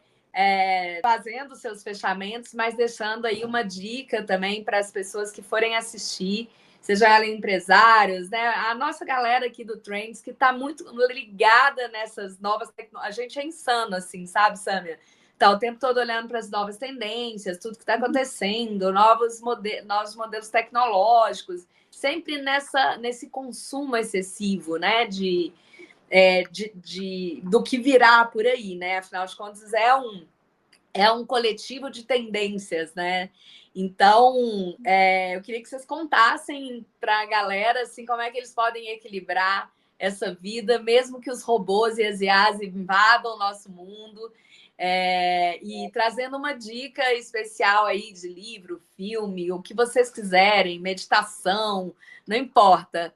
fazendo seus fechamentos, mas deixando aí uma dica também para as pessoas que forem assistir, sejam elas empresários, né? A nossa galera aqui do Trends, que está muito ligada nessas novas tecnologias. A gente é insano, assim, sabe, Sâmia? Tá o tempo todo olhando para as novas tendências, tudo que está acontecendo, novos modelos tecnológicos, sempre nesse consumo excessivo, né? Do que virá por aí, né? Afinal de contas, é um coletivo de tendências, né? Então, eu queria que vocês contassem para a galera assim, como é que eles podem equilibrar essa vida, mesmo que os robôs e as IAs invadam o nosso mundo, e trazendo uma dica especial aí de livro, filme, o que vocês quiserem, meditação, não importa,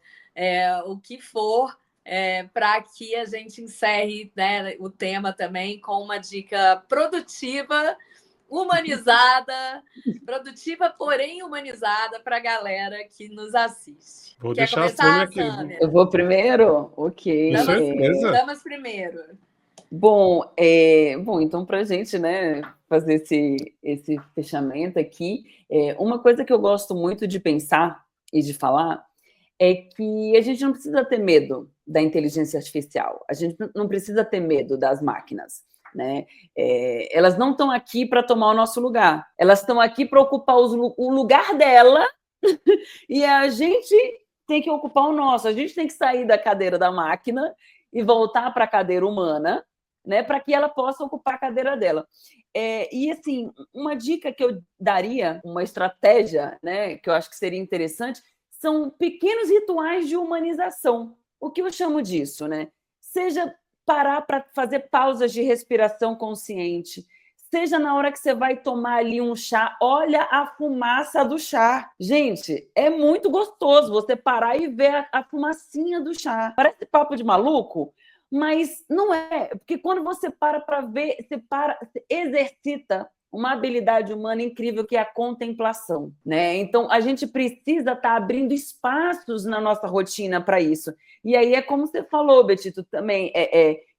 o que for, para que a gente encerre, né, o tema também com uma dica produtiva, produtiva, porém humanizada para a galera que nos assiste. Vou Quer deixar começar, a Sâmia Sâmia? Eu vou primeiro? Ok. Com certeza. Damas primeiro. Bom, então para a gente, né, fazer esse fechamento aqui, uma coisa que eu gosto muito de pensar e de falar é que a gente não precisa ter medo da inteligência artificial, a gente não precisa ter medo das máquinas, né? Elas não estão aqui para tomar o nosso lugar, elas estão aqui para ocupar o lugar dela e a gente tem que ocupar o nosso, a gente tem que sair da cadeira da máquina e voltar para a cadeira humana, né, para que ela possa ocupar a cadeira dela. E, assim, uma dica que eu daria, uma estratégia, né, que eu acho que seria interessante, são pequenos rituais de humanização. O que eu chamo disso, né? Seja parar para fazer pausas de respiração consciente, seja na hora que você vai tomar ali um chá, olha a fumaça do chá. Gente, é muito gostoso você parar e ver a fumacinha do chá. Parece papo de maluco, mas não é, porque quando você para ver, você exercita uma habilidade humana incrível que é a contemplação, né? Então, a gente precisa estar abrindo espaços na nossa rotina para isso. E aí é como você falou, Betito, também,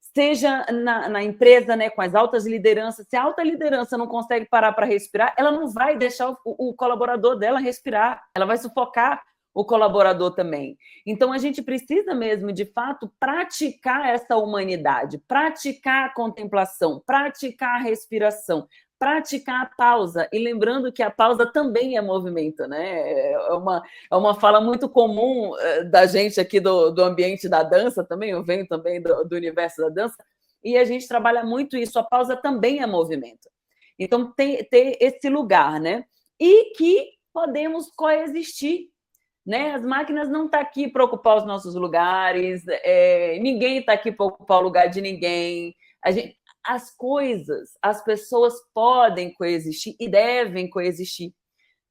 seja na empresa, né, com as altas lideranças, se a alta liderança não consegue parar para respirar, ela não vai deixar o colaborador dela respirar, ela vai sufocar o colaborador também. Então, a gente precisa mesmo, de fato, praticar essa humanidade, praticar a contemplação, praticar a respiração, praticar a pausa, e lembrando que a pausa também é movimento, né? É uma fala muito comum da gente aqui do ambiente da dança também, eu venho também do universo da dança, e a gente trabalha muito isso, a pausa também é movimento. Então, ter esse lugar, né? E que podemos coexistir, né? As máquinas não estão aqui para ocupar os nossos lugares, ninguém está aqui para ocupar o lugar de ninguém. As coisas, as pessoas podem coexistir e devem coexistir,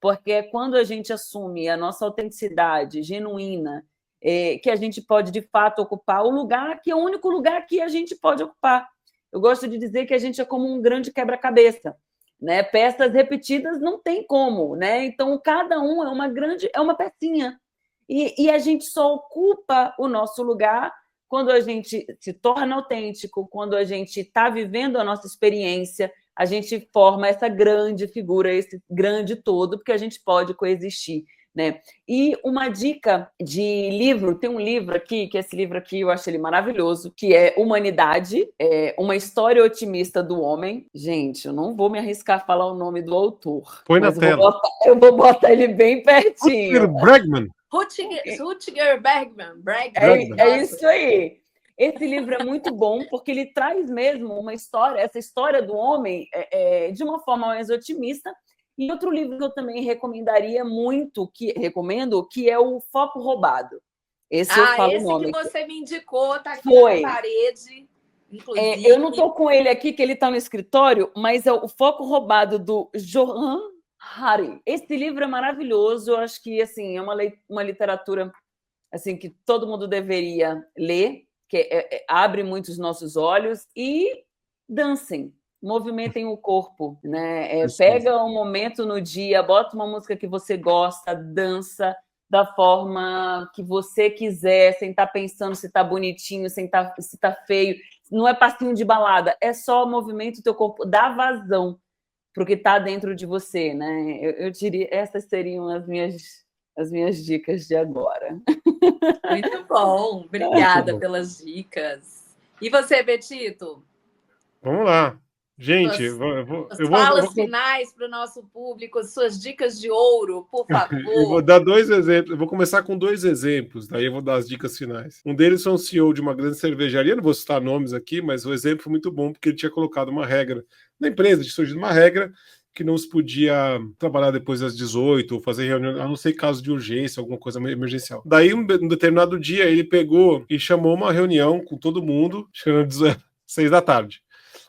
porque é quando a gente assume a nossa autenticidade genuína, que a gente pode, de fato, ocupar o lugar que é o único lugar que a gente pode ocupar. Eu gosto de dizer que a gente é como um grande quebra-cabeça, né? Peças repetidas não tem como, né? Então, cada um é uma pecinha. E a gente só ocupa o nosso lugar quando a gente se torna autêntico, quando a gente está vivendo a nossa experiência, a gente forma essa grande figura, esse grande todo, porque a gente pode coexistir, né? E uma dica de livro, tem um livro aqui, que esse livro aqui eu acho ele maravilhoso, que é Humanidade, uma história otimista do homem. Gente, eu não vou me arriscar a falar o nome do autor. Põe na tela. Eu vou botar ele bem pertinho. Bregman. Rutger Bregman. É isso aí. Esse livro é muito bom porque ele traz mesmo uma história, essa história do homem de uma forma mais otimista. E outro livro que eu também recomendaria muito, que é o Foco Roubado. Esse eu falo o nome. Esse que você me indicou, tá aqui na parede. Inclusive. Eu não estou com ele aqui, que ele está no escritório, mas é o Foco Roubado do Johan Hari. Esse livro é maravilhoso, eu acho que assim, é uma literatura assim, que todo mundo deveria ler, que abre muito os nossos olhos, e dancem, movimentem o corpo, né? Pega um momento no dia, bota uma música que você gosta, dança da forma que você quiser, sem estar pensando se está bonitinho, se está feio. Não é passinho de balada, é só movimento do teu corpo, dá vazão para o que está dentro de você, né? Eu diria, essas seriam as minhas dicas de agora. Muito bom, obrigada pelas dicas. E você, Betito? Vamos lá. Gente, falas finais para o nosso público, suas dicas de ouro, por favor. Eu vou dar 2 exemplos. Eu vou começar com 2 exemplos, daí eu vou dar as dicas finais. Um deles é um CEO de uma grande cervejaria, não vou citar nomes aqui, mas o exemplo foi muito bom, porque ele tinha colocado uma regra na empresa, tinha surgido uma regra que não se podia trabalhar depois das 18 ou fazer reunião, a não ser caso de urgência, alguma coisa emergencial. Daí, um determinado dia, ele pegou e chamou uma reunião com todo mundo, chegando 6 da tarde.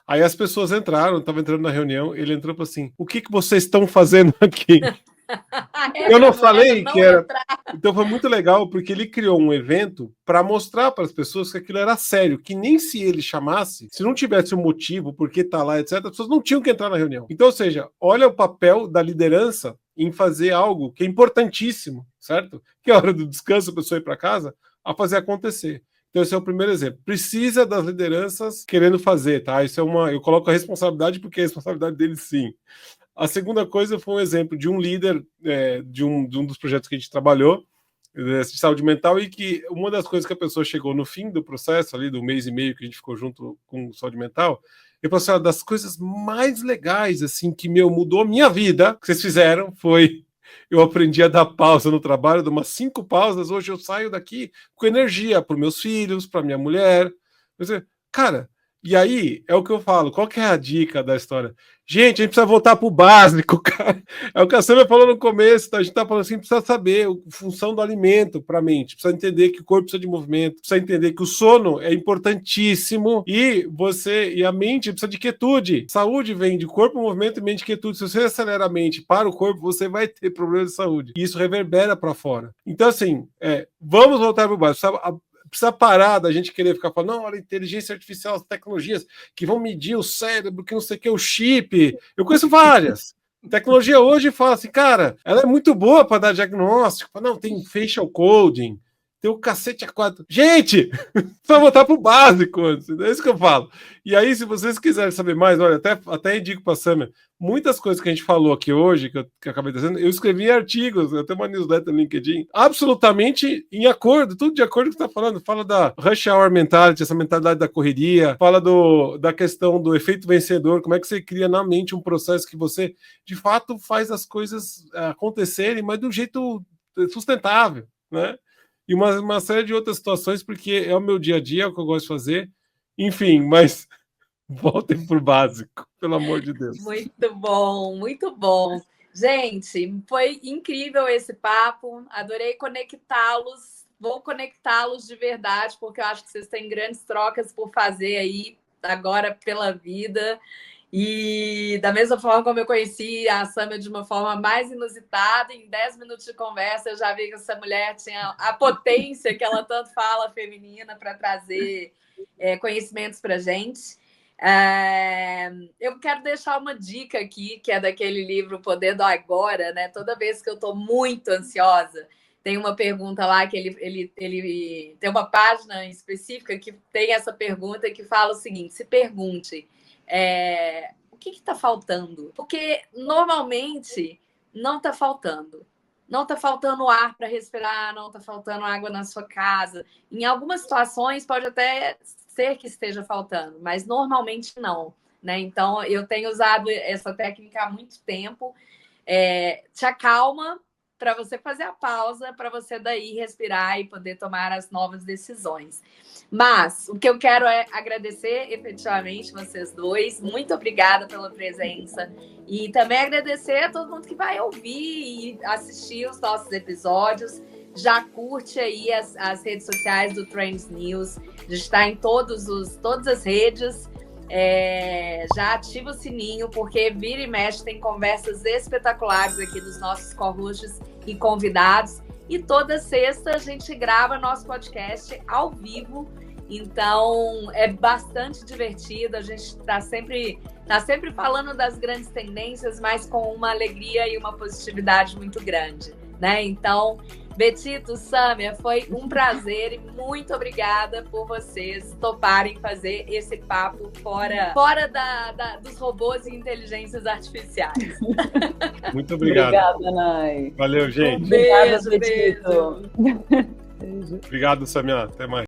Aí as pessoas entraram, estavam entrando na reunião, ele entrou e falou assim, o que vocês estão fazendo aqui? Eu não falei que era... Então foi muito legal, porque ele criou um evento para mostrar para as pessoas que aquilo era sério, que nem se ele chamasse, se não tivesse um motivo, por que tá lá, etc., as pessoas não tinham que entrar na reunião. Então, ou seja, olha o papel da liderança em fazer algo que é importantíssimo, certo? Que é a hora do descanso, a pessoa ir para casa, a fazer acontecer. Então, esse é o primeiro exemplo. Precisa das lideranças querendo fazer, tá? Isso é eu coloco a responsabilidade porque é a responsabilidade deles, sim. A segunda coisa foi um exemplo de um líder de um dos projetos que a gente trabalhou, de saúde mental, e que uma das coisas que a pessoa chegou no fim do processo, ali do mês e meio que a gente ficou junto com saúde mental, ele falou assim, das coisas mais legais, assim, que mudou a minha vida, que vocês fizeram, foi... Eu aprendi a dar pausa no trabalho, de umas 5 pausas. Hoje eu saio daqui com energia para os meus filhos, para minha mulher. Cara, e aí é o que eu falo. Qual que é a dica da história? Gente, a gente precisa voltar para o básico, cara. É o que a Samia falou no começo. Tá? A gente está falando assim, precisa saber a função do alimento para a mente. Precisa entender que o corpo precisa de movimento. Precisa entender que o sono é importantíssimo. E a mente precisa de quietude. Saúde vem de corpo, movimento e mente, quietude. Se você acelerar a mente para o corpo, você vai ter problemas de saúde. E isso reverbera para fora. Então, assim, vamos voltar para o básico. Precisa parar da gente querer ficar falando, não, olha, inteligência artificial, as tecnologias que vão medir o cérebro, que não sei o que, o chip. Eu conheço várias. A tecnologia hoje fala assim, cara, ela é muito boa para dar diagnóstico. Não, tem facial coding, tem o cacete A4. Gente, precisa voltar para o básico antes. É isso que eu falo. E aí, se vocês quiserem saber mais, olha, até indico para a Samia, muitas coisas que a gente falou aqui hoje, que eu acabei dizendo, eu escrevi em artigos, eu tenho uma newsletter no LinkedIn, absolutamente em acordo, tudo de acordo com o que você está falando. Fala da rush hour mentality, essa mentalidade da correria, fala da questão do efeito vencedor, como é que você cria na mente um processo que você, de fato, faz as coisas acontecerem, mas de um jeito sustentável, né? E uma série de outras situações, porque é o meu dia a dia, é o que eu gosto de fazer. Enfim, mas voltem para o básico, pelo amor de Deus. Muito bom, muito bom. Gente, foi incrível esse papo, adorei conectá-los, vou conectá-los de verdade, porque eu acho que vocês têm grandes trocas por fazer aí agora pela vida. E da mesma forma como eu conheci a Sâmia de uma forma mais inusitada, em 10 minutos de conversa eu já vi que essa mulher tinha a potência que ela tanto fala feminina para trazer conhecimentos para a gente. Eu quero deixar uma dica aqui, que é daquele livro O Poder do Agora, né? Toda vez que eu estou muito ansiosa, tem uma pergunta lá que ele tem uma página específica que tem essa pergunta que fala o seguinte: se pergunte o que está faltando? Porque normalmente não está faltando. Não está faltando ar para respirar, não está faltando água na sua casa. Em algumas situações pode até ser que esteja faltando, mas normalmente não, né? Então eu tenho usado essa técnica há muito tempo. Te acalma para você fazer a pausa, para você daí respirar e poder tomar as novas decisões. Mas o que eu quero é agradecer efetivamente vocês dois. Muito obrigada pela presença. E também agradecer a todo mundo que vai ouvir e assistir os nossos episódios. Já curte aí as redes sociais do Trends News. A gente está em todas as redes. Já ativa o sininho, porque vira e mexe tem conversas espetaculares aqui dos nossos co-hosts e convidados. E toda sexta a gente grava nosso podcast ao vivo. Então é bastante divertido. A gente está sempre falando das grandes tendências, mas com uma alegria e uma positividade muito grande, né? Então, Betito, Sâmia, foi um prazer e muito obrigada por vocês toparem fazer esse papo fora dos robôs e inteligências artificiais. Muito obrigado. Obrigada, Nai. Valeu, gente. Um beijo, beijo. Obrigado, Sâmia. Até mais.